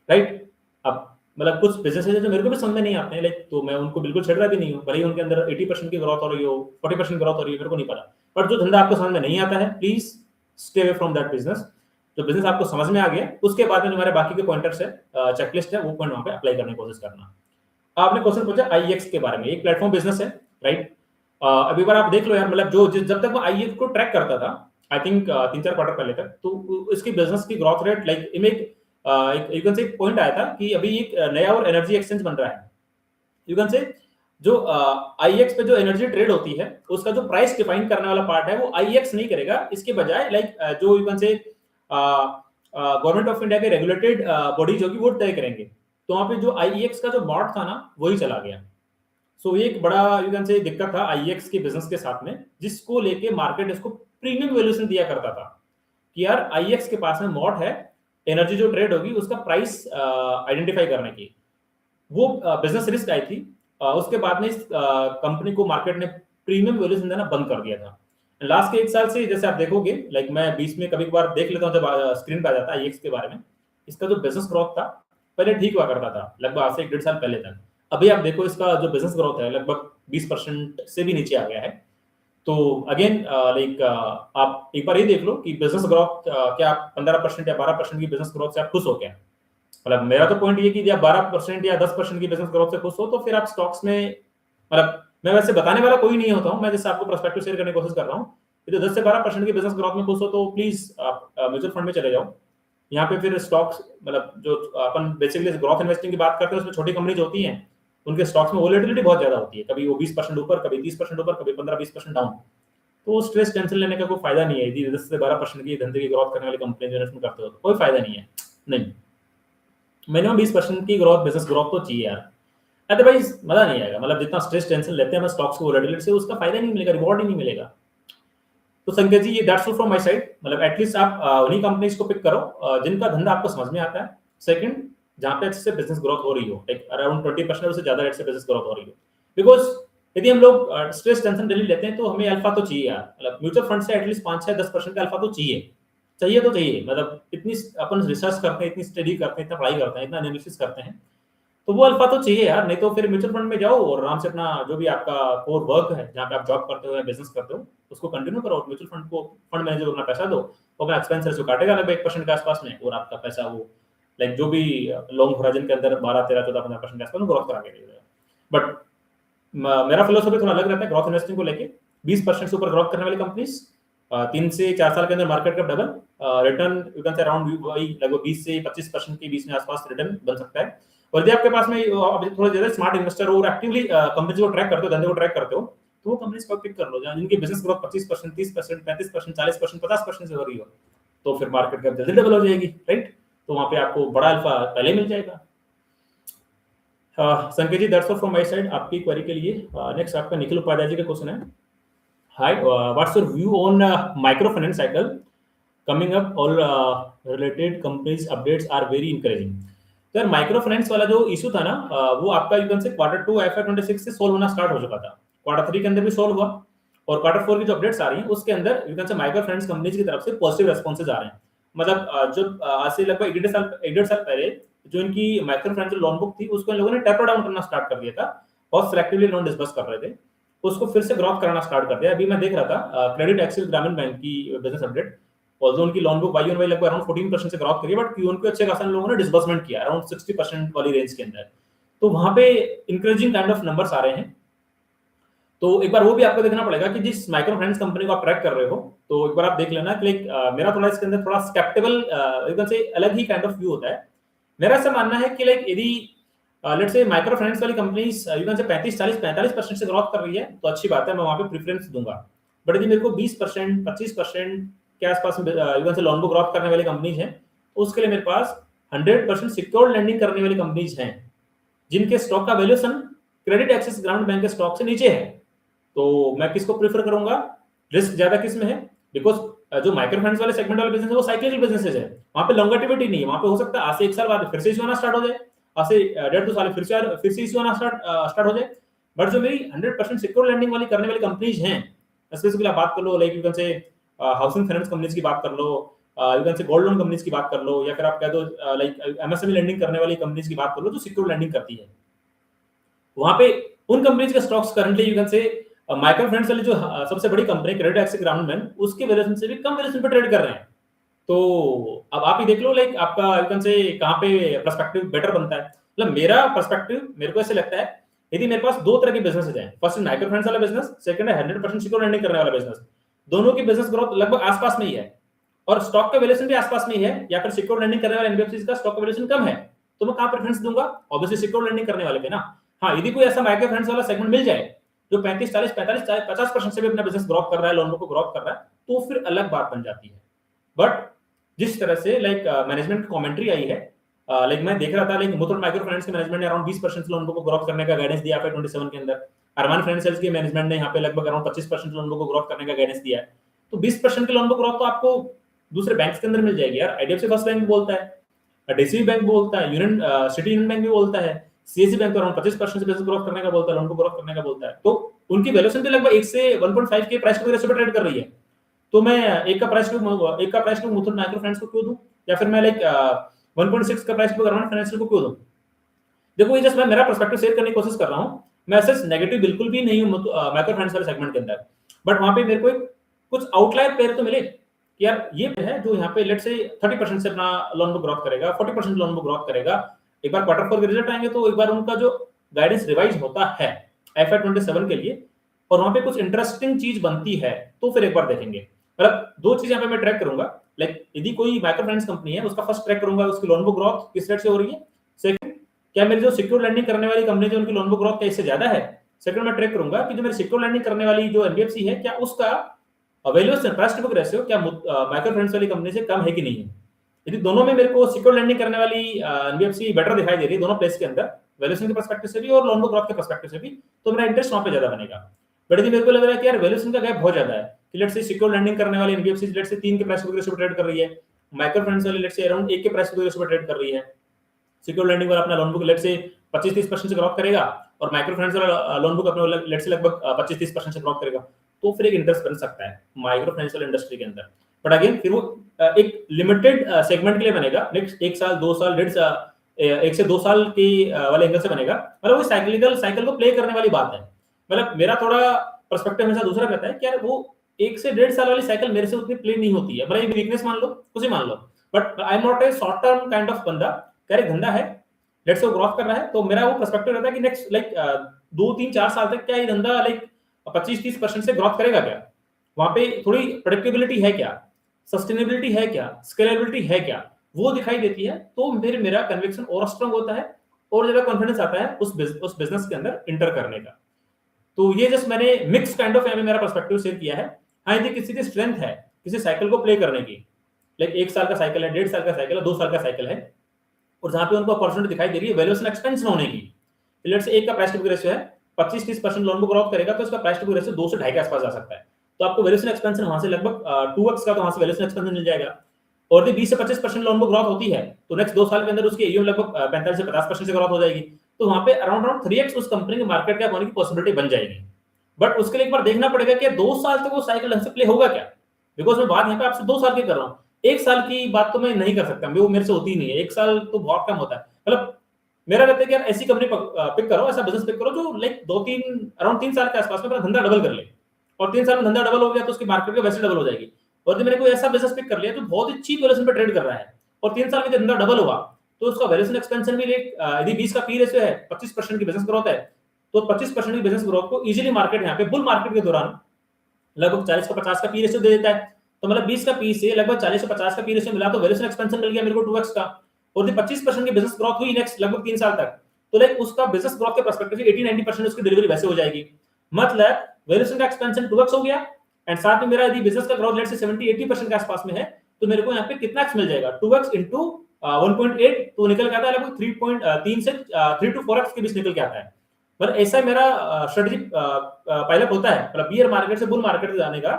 राइट। अब मतलब कुछ बिजनेसेस हैं जो मेरे को भी समझ में नहीं आते हैं, लाइक तो मैं उनको बिल्कुल छेड़ रहा भी नहीं हूँ, भले ही उनके अंदर 80% की ग्रोथ हो रही हो, 40% ग्रोथ हो रही है, मेरे को नहीं पता। बट जो धंधा आपको समझ में नहीं आता है, please stay away from that business. जो बिजनेस आपको समझ में आ गया, उसके बाद में हमारे बाकी के पॉइंटर्स है, चेकलिस्ट है, वो पॉइंट वहां पे अप्लाई करने की कोशिश करना। आपने क्वेश्चन पूछा IEX के बारे में, एक प्लेटफॉर्म बिजनेस है, राइट। अभी बार आप देख लो यार, मतलब जो जब तक मैं IEX को ट्रैक करता था, आई थिंक 3-4 क्वार्टर पहले तक, तो इसकी बिजनेस की ग्रोथ रेट लाइक एक पॉइंट आया था कि अभी एक नया और एनर्जी एक्सचेंज बन रहा है, यू कैन से जो आईएक्स पे जो एनर्जी ट्रेड होती है उसका जो प्राइस डिफाइन करने वाला पार्ट है वो आईएक्स नहीं करेगा, इसके बजाय लाइक जो यू कैन से गवर्नमेंट ऑफ इंडिया के रेगुलेटेड बॉडीज होगी वो तय करेंगे। तो वहां पे जो आईएक्स का जो मॉड था ना वही चला गया। सो ये एक बड़ा यू कैन से दिक्कत था आईएक्स के बिजनेस के साथ में, जिसको लेके मार्केट इसको प्रीमियम वैल्यूएशन दिया करता था कि यार आईएक्स के पास में मॉड है, एनर्जी जो ट्रेड होगी उसका प्राइस आइडेंटिफाई करने की, वो बिजनेस रिस्क आई थी। उसके बाद में इस कंपनी को मार्केट ने प्रीमियम वैल्यूएशन देना बंद कर दिया था। लास्ट के 1 साल से जैसे आप देखोगे, लाइक मैं बीच में कभी कभार देख लेता हूँ जब स्क्रीन पे आ जाता है आईएक्स के बारे में, इसका जो बिजनेस ग्रोथ था पहले ठीक हुआ करता था लगभग आज से 1.5 साल पहले तक। अभी आप देखो इसका जो बिजनेस ग्रोथ है लगभग 20% से भी नीचे आ गया है। तो अगेन लाइक आप एक बार ये देख लो कि बिजनेस ग्रोथ क्या आप 15% या 12% की बिजनेस ग्रोथ से आप खुश हो क्या? मतलब मेरा तो पॉइंट ये कि आप 12% या 10% की बिजनेस ग्रोथ से खुश हो तो फिर आप स्टॉक्स में, मतलब मैं वैसे बताने वाला कोई नहीं होता हूँ, मैं जैसे आपको पर्सपेक्टिव शेयर करने की कोशिश कर रहा हूँ। तो 10 से 12% की बिजनेस ग्रोथ में खुश हो तो प्लीज आप म्यूचुअल फंड में चले जाओ। यहाँ पे फिर स्टॉक्स, मतलब जो अपन बेसिकली ग्रोथ इन्वेस्टिंग की बात करते हैं उसमें छोटी कंपनीज होती हैं, उनके स्टॉक्स में वोलेटिलिटी बहुत ज्यादा होती है, कभी वो 20% ऊपर, कभी 30% ऊपर, कभी 15-20% डाउन। तो स्ट्रेस टेंशन लेने का कोई फायदा नहीं है यदि 10 से 12% की धंधे की ग्रोथ करने वाली कंपनी इन्वेस्टमेंट करते हो तो कोई फायदा नहीं है। नहीं, मिनिमम 20% की ग्रोथ, बिजनेस ग्रोथ तो चाहिए यार, अदरवाइज मजा नहीं आएगा। मतलब जितना स्ट्रेस टेंशन लेते हैं स्टॉक्स को वोलेटिलिटी से, उसका फायदा नहीं मिलेगा, रिवॉर्ड ही नहीं मिलेगा। तो संकेत जी ये that's all from my side, मतलब एटलीस्ट आप उन्हीं कंपनीज को पिक करो जिनका धंधा आपको समझ में आता है। सेकंड, जहां पे अच्छे से बिजनेस ग्रोथ हो रही हो, लाइक अराउंड 20% से ज्यादा रेट से बिजनेस ग्रोथ हो रही हो। बिकॉज यदि हम लोग स्ट्रेस टेंशन डेली लेते हैं तो हमें अल्फा तो चाहिए यार, मतलब म्यूचुअल फंड से एटलीस्ट 5-6-10% का अल्फा तो चाहिए, चाहिए तो चाहिए। मतलब इतनी अपन रिसर्च करते हैं, इतनी स्टडी करते हैं, इतना पढ़ाई करते हैं, इतना एनालिसिस करते हैं, तो वो अल्फा तो चाहिए यार। नहीं तो फिर म्यूचुअल फंड में जाओ और आराम से अपना जो भी आपका कोर वर्क है, जहाँ पे आप जॉब करते हो या बिजनेस करते हो, उसको कंटिन्यू करो। म्यूचुअल फंड को फंड मैनेजर को अपना पैसा दो, वो अपना एक्सपेंसेस को काटेगा लगभग 1% के आसपास में, और आपका पैसा वो लाइक जो भी लॉन्ग होराइजन के अंदर 12-13-14-15% के आसपास ग्रोथ करा के देगा। बट मेरा फिलोसफी थोड़ा अलग रहता है ग्रोथ इन्वेस्टिंग को लेके। 20% से ऊपर ग्रोथ करने वाली कंपनीज 3 से 4 साल के अंदर मार्केट का double return, you can say around वही लगभग 20 से 25% के बीच में आसपास रिटर्न बन सकता है। और यदि आपके पास में आप थोड़ा ज्यादा स्मार्ट इन्वेस्टर हो और एक्टिवली कंपनी को ट्रैक करते हो, धंधे को ट्रैक करते हो, तो वो कंपनीज को पिक कर लो जहां जिनकी बिजनेस ग्रोथ 25%, 30%, 35%, 40%, 50% से हो रही हो, तो फिर मार्केट कैप जल्दी डबल हो जाएगी, राइट? तो वहां पे आपको बड़ा अल्फा पहले मिल जाएगा। Sanket ji that's all from my side आपकी क्वेरी के लिए। नेक्स्ट आपका निखिल उपाध्याय जी का क्वेश्चन है, hi what's your view on micro finance cycle coming up, all related companies updates are very encouraging. तो यार माइक्रो फाइनेंस वाला जो इशू था ना, वो आपका यू कैन से Q2 FY26 से सोल्व होना स्टार्ट हो चुका था, Q3 के अंदर भी सोल्व हुआ, और Q4 की जो अपडेट्स आ रही हैं उसके अंदर यू कैन से माइक्रो फाइनेंस कंपनीज की तरफ से पॉजिटिव रेस्पॉन्सेज आ रहे हैं। मतलब जो आज से लगभग 1.5 साल पहले जो इनकी माइक्रो फाइनेंस लोन बुक थी उसको इन लोगों ने टेपर डाउन करना स्टार्ट कर दिया था, बहुत सिलेक्टिवली लोन डिस्बर्स कर रहे थे, उसको फिर से ग्रोथ कराना स्टार्ट कर दिया। अभी मैं देख रहा था क्रेडिट एक्सिस ग्रामीण बैंक की बिजनेस अपडेट, और जो उनकी loan book Y on Y लगभग अराउंड 14% से ग्रोथ करी है, बट क्यू अच्छे खासा लोगों ने डिसबर्समेंट किया अराउंड 60% वाली रेंज के अंदर। तो वहां पे इंकरेजिंग काइंड ऑफ नंबर्स आ रहे हैं। तो एक बार वो भी आपको देखना पड़ेगा कि जिस माइक्रो फाइनेंस कंपनी को आप ट्रैक कर रहे हो, तो एक बार आप देख लेना कि लाइक मेरा थोड़ा इसके अंदर थोड़ा स्केप्टिकल एकदम से अलग ही काइंड ऑफ व्यू होता है। मेरा ऐसा मानना है कि लाइक यदि लेट्स से माइक्रो फाइनेंस वाली कंपनीज यू कैन से 35-40-45% से ग्रोथ कर रही है तो अच्छी बात है, मैं वहां पे प्रेफरेंस दूंगा। बट यदि मेरे को 20% 25% के आसपास यू कैन से लोन को ग्रोथ करने वाली कंपनीज हैं, तो उसके लिए मेरे पास 100% सिक्योर्ड लैंडिंग करने वाली कंपनीज हैं जिनके स्टॉक का valuation credit access Grameen bank के स्टॉक से नीचे है। तो मैं किसको प्रेफर करूंगा? रिस्क ज्यादा किस में है? बिकॉज जो माइक्रो फाइनेंस वाले सेगमेंट वाले बिजनेस है वो साइक्लिकल बिजनेसेस है, वहां पे लॉन्गेटिविटी नहीं है, वहां पे हो सकता है आज से 1 साल बाद फिर से इशू आना स्टार्ट हो जाए, आज से 1.5-2 साल फिर से इशू आना स्टार्ट हो जाए। बट जो मेरी 100% सिक्योर लैंडिंग वाली करने वाली कंपनीज हैं, स्पेसिफिकली आप बात कर लो like you can say housing finance companies की बात कर लो, you can say gold loan companies की बात कर लो, या फिर आप कह दो लाइक एमएसएमई लैंडिंग करने वाली कंपनीज की बात कर लो जो सिक्योर लैंडिंग करती है, वहां पे उन कंपनीज के स्टॉक्स करंटली यू कैन से माइक्रो फाइनेंस वाली जो सबसे बड़ी company credit access Grameen bank, उसके वैल्यूएशन से भी कम वैल्यूएशन पे ट्रेड कर रहे हैं। तो अब आप ही देख लो लाइक आपका यू कैन से कहां पे पर्सपेक्टिव बेटर बनता है। मतलब मेरा पर्सपेक्टिव, मेरे को ऐसे लगता है यदि मेरे पास 2 तरह के बिजनेस हैं, फर्स्ट माइक्रो फाइनेंस वाला बिजनेस, सेकंड है 100% सिक्योर लैंडिंग करने वाला बिजनेस, दोनों की बिजनेस ग्रोथ लगभग आसपास में ही है और स्टॉक का वैल्यूएशन भी आसपास में ही है, या फिर सिक्योर लैंडिंग करने वाले एनबीएफसी का स्टॉक का वैल्यूएशन कम है, तो मैं कहां प्रेफरेंस दूंगा? ऑब्वियसली सिक्योर लैंडिंग करने वाले पे ना। हाँ, यदि कोई ऐसा माइक्रो फाइनेंस वाला सेगमेंट मिल जाए जो 35, 40, 45, 50% से भी अपना बिजनेस ग्रोथ कर रहा है, लोन को ग्रोथ कर रहा है, तो फिर अलग बात बन जाती है। बट जिस तरह से लाइक मैनेजमेंट कमेंट्री आई है, लाइक मैं देख रहा था, लाइक मुथूट माइक्रो फाइनेंस के मैनेजमेंट ने अराउंड 20% लोन को ग्रोथ करने का गाइडेंस दिया है 27 के अंदर। अरमान फाइनेंशियल के मैनेजमेंट ने यहाँ पे लगभग अराउंड 25% लोन को ग्रोथ करने का गाइडेंस दिया है। तो 20% के लोन को ग्रोथ तो आपको दूसरे बैंक्स के अंदर मिल जाएगी यार। आईडीएफसी फर्स्ट बैंक बोलता है, डीसीबी बैंक बोलता है, यूनियन सिटी यूनियन बैंक भी बोलता है, सीएससी बैंक तो अराउंड 25% से बिजनेस ग्रोथ करने का बोलता है, लोन को ग्रोथ करने का बोलता है। तो उनकी वैल्यूएशन भी लगभग 1 से 1.5 के प्राइस टू रेशियो पे ट्रेड कर रही है। तो मैं एक का price to Muthoot micro finance को क्यों दूं, या फिर मैं लाइक 1.6 का प्राइस टू अरमान फाइनेंशियल को क्यों दूं? देखो, ये जस्ट मैं मेरा पर्सपेक्टिव शेयर करने की कोशिश कर रहा हूं। मैं ऐसे नेगेटिव बिल्कुल भी नहीं हूं माइक्रो फाइनेंस वाले सेगमेंट के अंदर, बट वहां पे मेरे को कुछ आउटलायर प्लेयर तो मिले कि यार ये है जो यहाँ पे लेट से 30% से अपना लोन बुक ग्रोथ करेगा, 40% लोन बुक ग्रोथ करेगा। एक बार क्वार्टर 4 के रिजल्ट आएंगे तो एक बार उनका जो गाइडेंस रिवाइज होता है FY 27 के लिए, और वहां पे कुछ इंटरेस्टिंग चीज बनती है, तो फिर एक बार देखेंगे। मतलब दो चीज यहाँ पे मैं ट्रैक करूंगा, लाइक यदि कोई माइक्रो फाइनेंस कंपनी है उसका फर्स्ट ट्रैक करूंगा उसकी लोन बुक ग्रोथ किस रेट से हो रही है। सेकंड, क्या मेरी जो सिक्योर लैंडिंग करने वाली कंपनी जो उनकी लोन बुक ग्रोथ क्या इससे ज्यादा है। सेकंड, मैं ट्रैक करूंगा कि जो मेरी सिक्योर लैंडिंग करने वाली जो एनबीएफसी है, क्या उसका valuation price to book ratio क्या माइक्रो फाइनेंस वाली कंपनी से कम है कि नहीं है। यदि दोनों में मेरे को सिक्योर लैंडिंग करने वाली एनबीएफसी बेटर दिखाई दे रही है दोनों प्लेस के अंदर, वैल्यूएशन के पर्सपेक्टिव से भी और लोन बुक ग्रोथ के पर्सपेक्टिव से भी, तो मेरा इंटरेस्ट वहां पे ज्यादा बनेगा। बट यदि मेरे को लग रहा है कि यार वैल्यूएशन का गैप बहुत ज्यादा है, कि लेट्स से सिक्योर लैंडिंग करने वाली एनबीएफसी लेट्स से 3 के प्राइस टू बुक रेशियो पे ट्रेड कर रही है, माइक्रो फाइनेंस वाली लेट्स से अराउंड 1 के प्राइस टू बुक रेशियो पे ट्रेड कर रही है, सिक्योर लैंडिंग वाला अपना लोन बुक लेट्स से 25-30% से ग्रोथ करेगा और माइक्रो फाइनेंस वाला लोन बुक अपने लेट्स से लगभग 25-30% से ग्रोथ करेगा, तो फिर एक इंटरेस्ट बन सकता है माइक्रो फाइनेंशियल इंडस्ट्री के अंदर। बट अगेन फिर वो एक लिमिटेड सेगमेंट के लिए बनेगा, नेक्स्ट 1 साल 2 साल 1 से 2 साल की वाले एंगल से बनेगा। मतलब वो साइकिल को प्ले करने वाली बात है। मतलब मेरा थोड़ा पर्सपेक्टिव हमेशा दूसरा रहता है कि यार वो 1 से 1.5 साल वाली साइकिल मेरे से उतनी प्ले नहीं होती है। मतलब ये वीकनेस मान लो, कुछ ही मान लो, but I am not a short term kind of बंदा। कह धंधा है, लेट्स से ग्रोथ कर रहा है, तो मेरा वो पर्सपेक्टिव रहता है कि नेक्स्ट लाइक 2-3-4 साल तक क्या ये धंधा लाइक 25-30% से ग्रोथ करेगा क्या, वहां पे थोड़ी प्रेडिक्टेबिलिटी है क्या, सस्टेनेबिलिटी है क्या, स्केलेबिलिटी है क्या, वो दिखाई देती है। तो फिर मेरा कन्विक्शन और स्ट्रांग होता है और ज्यादा कॉन्फिडेंस आता है उस बिजनेस के अंदर इंटर करने का। तो ये जस्ट मैंने मिक्स काइंड ऑफ मेरा पर्सपेक्टिव शेयर किया है। हाँ, यदि किसी की स्ट्रेंथ है किसी साइकिल को प्ले करने की, लाइक 1 साल का साइकिल है, 1.5 साल का साइकिल है, 2 साल का साइकिल है, और जहां पे उनको अपॉर्चुनिटी दिखाई दे रही है वैल्यूएशन एक्सपेंशन होने की, लेट्स से 1 का प्राइस टू बुक रेशियो है, 25-30% लोन को ग्रोथ करेगा तो इसका प्राइस टू बुक रेशियो 2 से 2.5 के आसपास जा सकता है। तो आपको वैल्यूएशन एक्सपेंशन वहां से लगभग 2x का, तो वहां से वैल्यूएशन एक्सपेंशन मिल जाएगा। और यदि 20 से 25% लोन को ग्रोथ होती है तो नेक्स्ट 2 साल के अंदर उसकी एयूएम लगभग 45 से 50% से ग्रोथ हो जाएगी। तो वहां पे अराउंड 3x उस कंपनी के मार्केट कैप होने की पॉसिबिलिटी बन जाएगी। बट उसके लिए एक बार देखना पड़ेगा कि 2 साल तक वो साइकिल ढंग से प्ले होगा क्या, बिकॉज मैं बात यहाँ पे आपसे 2 साल की कर रहा हूँ। 1 साल की बात तो मैं नहीं कर सकता, वो मेरे से होती नहीं है। 1 साल तो बहुत कम होता है। मतलब मेरा रहता है कि यार ऐसी कंपनी पिक करो, ऐसा बिजनेस पिक करो जो लाइक 2-3 अराउंड 3 साल के आसपास में अपना धंधा डबल कर ले, और 3 साल में धंधा डबल हो गया तो उसकी मार्केट का वैसे डबल हो जाएगी। और यदि मैंने कोई ऐसा बिजनेस पिक कर लिया जो बहुत ही चीप वैल्यूएशन पे ट्रेड कर रहा है और 3 साल में धंधा डबल हुआ, तो उसका वैल्यूएशन एक्सपेंशन भी यदि 20 का पी रेशियो है, 25% की बिजनेस ग्रोथ है, तो 25% की बिजनेस ग्रोथ को इजीली मार्केट यहाँ पे बुल मार्केट के दौरान लगभग 40 का 50 का पी रेशियो दे देता है। तो मतलब 20 का पी से लगभग 40 से 50 का पी रेशियो मिला तो वैल्यूएशन एक्सपेंशन मिल गया मेरे को 2x का। और यदि 25% की बिजनेस ग्रोथ हुई नेक्स्ट लगभग 3 साल तक, तो लाइक उसका बिजनेस ग्रोथ के पर्सपेक्टिव से 80-90% उसकी डिलीवरी वैसे हो जाएगी। मतलब वैल्यूएशन का एक्सपेंशन 2x हो गया, एंड साथ में मेरा यदि बिजनेस का ग्रोथ लेट से 70-80% के आसपास में है, तो मेरे को यहाँ पे कितना x मिल जाएगा, 2x into 1.8, तो निकल के आता है लगभग 3 से 3 to 4x के बीच निकल के आता है। मतलब ऐसा मेरा स्ट्रेटेजी पहले होता है। मतलब बियर मार्केट से बुल मार्केट में जाने का,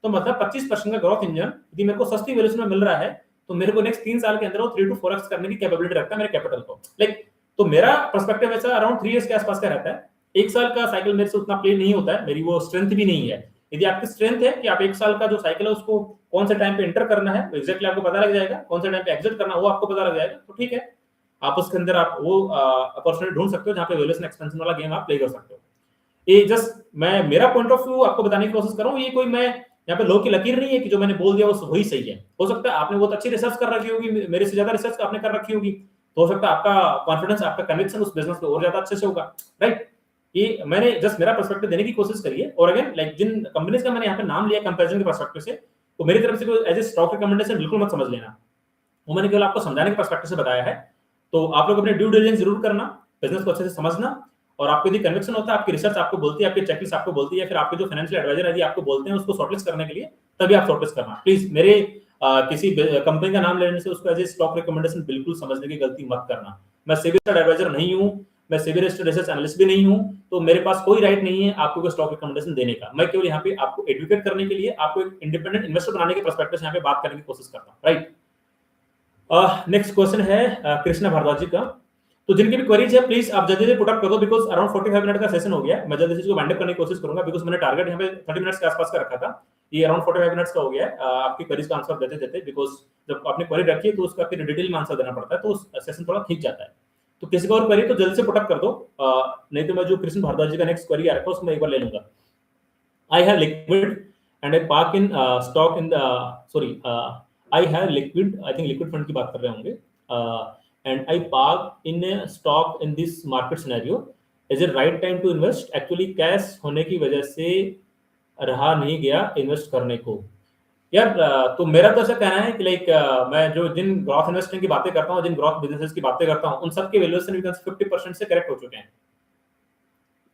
तो मतलब 25% का ग्रोथ इंजन यदि मेरे को सस्ती वैल्यूएशन में मिल रहा है, तो मेरे को नेक्स्ट 3 साल के अंदर वो 3 to 4x करने की कैपेबिलिटी रखता है मेरे कैपिटल को। लाइक तो मेरा पर्सपेक्टिव ऐसा अराउंड 3 इयर्स के आसपास का रहता है। 1 साल का साइकिल मेरे से उतना प्ले नहीं होता है, मेरी वो स्ट्रेंथ भी नहीं है। यदि आपकी स्ट्रेंथ है कि आप 1 साल का जो साइकिल है उसको कौन से टाइम पे एंटर करना है, एग्जैक्टली आपको पता लग जाएगा, कौन से टाइम पे एग्जिट करना है वो आपको पता लग जाएगा, तो ठीक है, आप उसके अंदर आप वो अपॉर्चुनिटी ढूंढ सकते हो जहां पे वैल्यूएशन एक्सपेंशन वाला गेम आप प्ले कर सकते हो। ये जस्ट मैं मेरा पॉइंट ऑफ व्यू आपको बताने की कोशिश कर रहा हूँ। ये कोई मैं यहाँ पे लो की लकीर नहीं है कि जो मैंने बोल दिया वो वही सही है। हो सकता है आपने बहुत अच्छी रिसर्च कर रखी होगी, मेरे से ज्यादा रिसर्च आपने कर रखी होगी, तो हो सकता है आपका कॉन्फिडेंस, आपका कन्विक्शन उस बिजनेस पे और ज्यादा अच्छे से होगा, राइट। ये मैंने जस्ट मेरा पर्सपेक्टिव देने की कोशिश करी है। और अगेन लाइक जिन कंपनीज का मैंने यहाँ पे नाम लिया कंपैरिजन के पर्सपेक्टिव से, तो मेरी तरफ से कोई एज ए स्टॉक रिकमेंडेशन बिल्कुल मत समझ लेना, वो मैंने केवल आपको समझाने के पर्सपेक्टिव से बताया है। तो आप लोग अपने ड्यू डिलिजेंस जरूर करना, बिजनेस को अच्छे से समझना, और आपको यदि कन्विक्शन होता है, आपकी रिसर्च आपको बोलती है, आपकी चेकलिस्ट आपको बोलती है, या फिर आपके जो फाइनेंशियल एडवाइजर है, यदि आपको बोलते हैं उसको शॉर्टलिस्ट करने के लिए, तभी आप शॉर्टलिस्ट करना। प्लीज मेरे किसी कंपनी का नाम लेने से उसको एज ए स्टॉक रिकमेंडेशन बिल्कुल समझने की गलती मत करना। मैं सेबी एडवाइजर नहीं हूं, मैं सेबी रजिस्टर्ड रिसर्च एनालिस्ट भी नहीं हूं, तो मेरे पास कोई राइट नहीं है आपको कोई स्टॉक रिकमेंडेशन देने का। मैं केवल यहाँ पे आपको एडुकेट करने के लिए, आपको एक इंडिपेंडेंट इन्वेस्टर बनाने के पर्सपेक्टिव से यहाँ पे बात करने की कोशिश करता हूँ, राइट। नेक्स्ट क्वेश्चन है कृष्णा भारद्वाज जी का। तो जिनकी भी क्वेरीज है प्लीज आप जल्दी से पुट अप कर दो, बिकॉज अराउंड 45 मिनट का सेशन हो गया है। मैं जल्दी से इसको वाइंड अप करने की कोशिश करूंगा, बिकॉज मैंने टारगेट यहाँ पे 30 मिनट्स के आसपास का रखा था, ये अराउंड 45 मिनट्स का हो गया है आपकी क्वेरीज का आंसर देते देते, बिकॉज जब आपने क्वेरी रखी है तो उसका फिर डिटेल में आंसर देना पड़ता है, तो सेशन थोड़ा खींच जाता है। तो किसी को और क्वेरी तो जल्दी से पुट अप कर दो, नहीं तो मैं जो कृष्ण भारद्वाज जी का नेक्स्ट क्वेरी आ रखा है उसमें एक बार ले लूंगा। I have liquid and I park in stock in the I have liquid, I think liquid fund की बात कर रहे होंगे, and I park in a stock in this market scenario. Is it right time to invest? Actually cash होने की वजह से रहा नहीं गया इन्वेस्ट करने को। यार तो मेरा तो ऐसा कहना है कि लाइक मैं जो जिन ग्रोथ इन्वेस्टमेंट की बातें करता हूँ, जिन ग्रोथ बिजनेसेस की बातें करता हूँ, उन सब के वैल्यूएशन 50% से करेक्ट हो चुके हैं।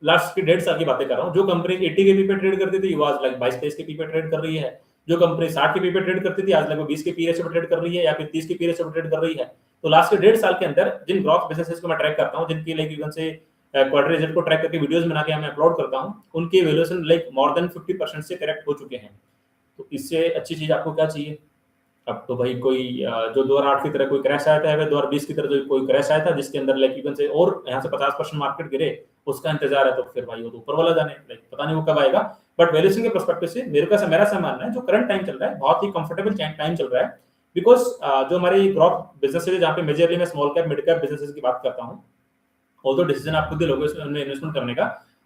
लास्ट के 1.5 साल की बातें कर रहा हूँ। जो कंपनी 80 के पी पे ट्रेड करती थी, वो आज लगभग 22-23 के पी पे ट्रेड कर रही है। जो कंपनी 60 के पी पे ट्रेड करती थी, आज लगभग 20 के पी रेशियो पे ट्रेड कर रही है, या फिर 30 के पी रेशियो पे ट्रेड कर रही है। तो लास्ट के 1.5 साल के अंदर जिन ग्रोथ बिजनेसेस को मैं ट्रैक करता हूँ, जिनकी लाइक इवन से क्वार्टर रिजल्ट को ट्रैक करके वीडियोस बना के मैं अपलोड करता हूँ, उनके वैल्यूएशन लाइक मोर देन 50% से करेक्ट हो चुके हैं। तो इससे अच्छी चीज आपको क्या चाहिए? अब तो भाई कोई जो 2008 की तरह कोई क्रैश आया था, या 2020 की तरह जो कोई क्रैश आया था जिसके अंदर लाइक इवन से और यहाँ से 50% मार्केट गिरे, उसका इंतजार है, तो फिर भाई वो तो ऊपर वाला जाने, लाइक पता नहीं वो कब आएगा। बट वैल्यूएशन के पर्सपेक्टिव से मेरा ऐसा मानना है, जो करंट टाइम चल रहा है बहुत ही कंफर्टेबल टाइम चल रहा है, बिकॉज जो हमारी ग्रोथ बिजनेस है, जहाँ पे मेजरली मैं small cap mid cap businesses की बात करता हूँ, ऑल्दो डिसीजन आप खुद ही लोगे उसमें इन्वेस्टमेंट करने का,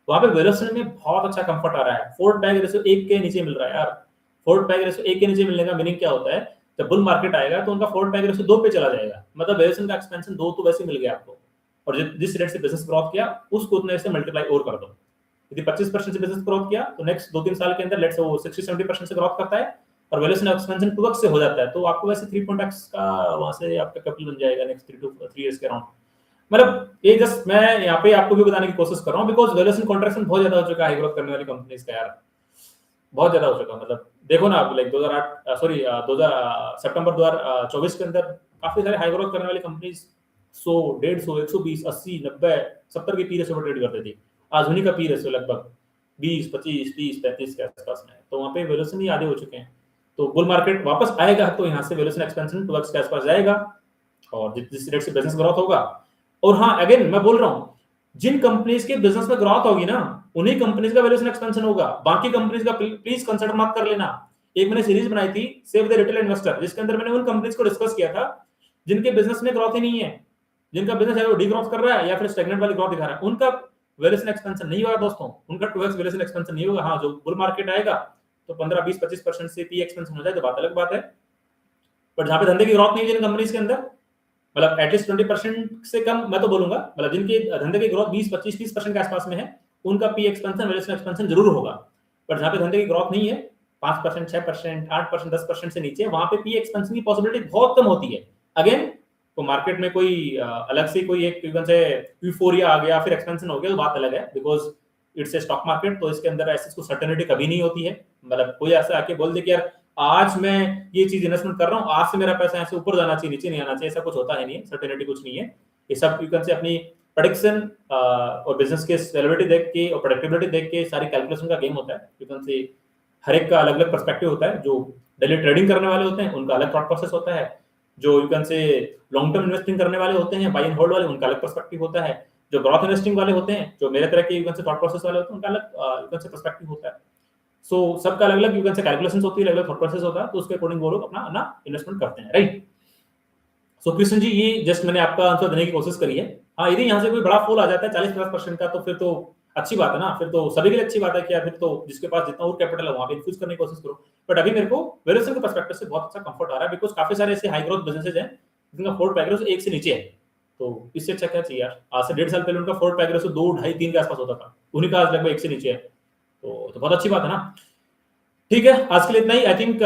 वहाँ पे वैल्यूएशन में बहुत अच्छा कंफर्ट आ रहा है। फोर्थ पैग रेशियो 1 के नीचे मिल रहा है यार। फोर्थ पैग रेशियो 1 के नीचे मिलने का मीनिंग क्या होता है? जब बुल मार्केट आएगा तो उनका फोर्थ पैग रेशियो 2 पे चला जाएगा, मतलब वैल्यूएशन का एक्सपेंशन 2 तो वैसे मिल गया आपको, और जिस रेट से बिजनेस ग्रोथ किया उसको उतने से मल्टीप्लाई और कर दो। यदि 25% से बिजनेस ग्रोथ किया तो नेक्स्ट 2-3 साल के अंदर लेट्स से वो 60-70% से ग्रोथ करता है, और वैल्यूएशन एक्सपेंशन 2x से हो जाता है, तो आपको वैसे 3x का वहां से आपका कैपिटल बन जाएगा नेक्स्ट 3 to 3 इयर्स के अराउंड। मतलब ये जस्ट मैं यहाँ पे आपको भी बताने की कोशिश कर रहा हूँ, बिकॉज वैल्यूएशन कॉन्ट्रैक्शन बहुत ज्यादा हो चुका है हाई ग्रोथ करने वाली कंपनीज का यार, बहुत ज्यादा हो चुका है। मतलब देखो ना आप लाइक 2000 सितंबर 2024 के अंदर काफी सारे हाई ग्रोथ करने वाली कंपनीज 100, 150, 120, 80, 90, 70 के पी रेशियो पर ट्रेड करती थी। आज उन्हीं का पी रेशियो लगभग 20, 25, 30, 35 के आसपास में है, तो वहाँ पे वैल्यूएशन ही आधे हो चुके हैं। तो बुल मार्केट वापस आएगा तो यहाँ से वैल्यूएशन एक्सपेंशन 2x के आसपास जाएगा, और जिस रेट से बिजनेस ग्रोथ होगा। और हाँ अगेन मैं बोल रहा हूँ, जिन कंपनीज के बिजनेस में ग्रोथ होगी ना, उन्हीं कंपनीज का वैल्यूएशन एक्सपेंशन होगा, बाकी कंपनीज का प्लीज कंसिडर मत कर लेना। एक मैंने सीरीज बनाई थी सेव द रिटेल इन्वेस्टर, जिसके अंदर मैंने उन कंपनीज को डिस्कस किया था जिनके बिजनेस में ग्रोथ ही नहीं है, जिनका बिजनेस है वो डीग्रोथ कर रहा है या फिर स्टैग्नेंट वाली ग्रोथ दिखा रहा है, उनका वैल्यूएशन एक्सपेंशन नहीं होगा दोस्तों, उनका 2x वैल्यूएशन एक्सपेंशन नहीं होगा। हाँ जो बुल मार्केट आएगा तो 15, 20, 25% से पी एक्सपेंशन हो जाए तो बात अलग बात है, बट जहां पे धंधे की ग्रोथ नहीं है जिन कंपनीज के अंदर, मतलब एटलीस्ट 20% से कम मैं तो बोलूंगा, मतलब जिनके धंधे की ग्रोथ 20, 25, 30% के आसपास में है, उनका पी एक्सपेंशन वैल्यूएशन एक्सपेंशन जरूर होगा। पर जहां पे धंधे की ग्रोथ नहीं है, 5%, 6%, 8%, 10% से नीचे, वहां पे पी एक्सपेंशन की पॉसिबिलिटी बहुत कम होती है। अगेन तो मार्केट में कोई अलग से कोई एक इवन से यूफोरिया आ गया फिर एक्सपेंशन हो गया तो बात अलग है, because it's a stock market, तो इसके अंदर ऐसी कोई सर्टेनिटी कभी नहीं होती है। मतलब कोई ऐसा आके बोल दे कि यार आज मैं ये चीज इन्वेस्टमेंट कर रहा हूँ, आज से मेरा पैसा ऐसे ऊपर जाना चाहिए नीचे नहीं आना चाहिए, ऐसा कुछ होता है नहीं, सर्टेनिटी कुछ नहीं है। ये सब यू कैन से अपनी प्रेडिक्शन और बिजनेस के स्टेबिलिटी देख के और प्रेडिक्टेबिलिटी देख के सारी कैलकुलेशन का गेम होता है। यू कैन से हर एक का अलग अलग पर्सपेक्टिव होता है। जो डेली ट्रेडिंग करने वाले होते हैं उनका अलग थॉट प्रोसेस होता है, जो यू कैन से लॉन्ग टर्म इन्वेस्टिंग करने वाले होते हैं, बाय एंड होल्ड वाले, उनका अलग पर्सपेक्टिव होता है, जो ग्रोथ इन्वेस्टिंग वाले होते हैं, जो मेरे तरह के यू कैन से थॉट प्रोसेस वाले होते हैं, उनका अलग यू कैन से पर्सपेक्टिव होता है। सो सबका अलग अलग यू कैन से कैलकुलेशंस होती है, अलग अलग थॉट प्रोसेस होता है, तो उसके अकॉर्डिंग वो लोग अपना इन्वेस्टमेंट करते हैं, राइट। सो कृष्ण जी ये जस्ट मैंने आपका आंसर देने की कोशिश करी है। हाँ यदि यहाँ से कोई बड़ा फॉल आ जाता है 40-50% का, तो फिर तो अच्छी बात है ना, फिर तो सभी के लिए अच्छी बात है कि यार फिर तो जिसके पास जितना और कैपिटल है वहां पे इन्फ्यूज करने की कोशिश करो। बट अभी मेरे को वैल्यूएशन के पर्सपेक्टिव से बहुत अच्छा कंफर्ट आ रहा है, बिकॉज काफी सारे ऐसे हाई ग्रोथ बिजनेसेस हैं जिनका फोर्थ पैग रेशियो 1 से नीचे है, तो इससे अच्छा क्या चाहिए यार। आज से 1.5 साल पहले उनका फोर्थ पैग रेशियो 2, 2.5, 3 के आसपास होता था, उन्हीं का आज लगभग 1 से नीचे है, तो बहुत अच्छी बात है ना। ठीक है, आज के लिए इतना ही। आई थिंक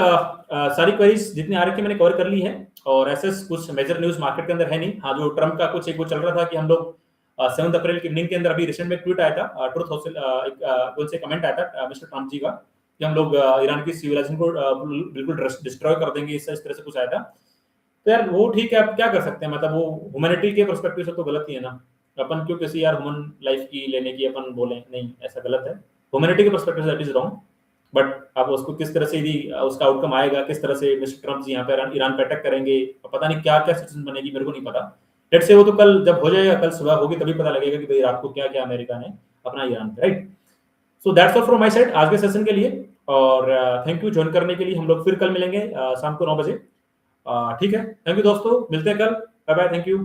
सारी क्वेरीज जितनी आ रही थी मैंने कवर कर ली है, और ऐसे कुछ मेजर न्यूज मार्केट के अंदर है नहीं। हाँ जो ट्रम्प का कुछ एक वो चल रहा था कि हम लोग 7 अप्रैल की इवनिंग के अंदर अभी रिसेंट में ट्वीट आया था, ट्रुथ सोशल उनसे कमेंट आया था मिस्टर ट्रम्प जी का कि हम लोग ईरान की सिविलाइजेशन को बिल्कुल डिस्ट्रॉय कर देंगे, इस तरह से कुछ आया था। तो यार वो ठीक है, आप क्या कर सकते हैं, मतलब वो ह्यूमैनिटी के पर्सपेक्टिव से तो गलत ही है ना। अपन क्यों किसी यार ह्यूमन लाइफ की लेने की अपन बोले, नहीं ऐसा गलत है। ह्यूमैनिटी के perspective say that is wrong, but आप उसको किस तरह से यदि उसका आउटकम आएगा, किस तरह से मिस्टर ट्रम्प जी यहाँ पे ईरान पे अटैक करेंगे, पता नहीं क्या क्या सिचुएशन बनेगी, मेरे को नहीं पता। लेट्स से वो तो कल जब हो जाएगा, कल सुबह होगी तभी पता लगेगा कि भाई रात को क्या क्या अमेरिका ने अपना ईरान पे, right. So that's all from my side आज के सेशन के लिए, और थैंक यू ज्वाइन करने के लिए। हम लोग फिर कल मिलेंगे शाम को 9 बजे। ठीक है, थैंक यू दोस्तों, मिलते हैं कल। Bye bye, thank you.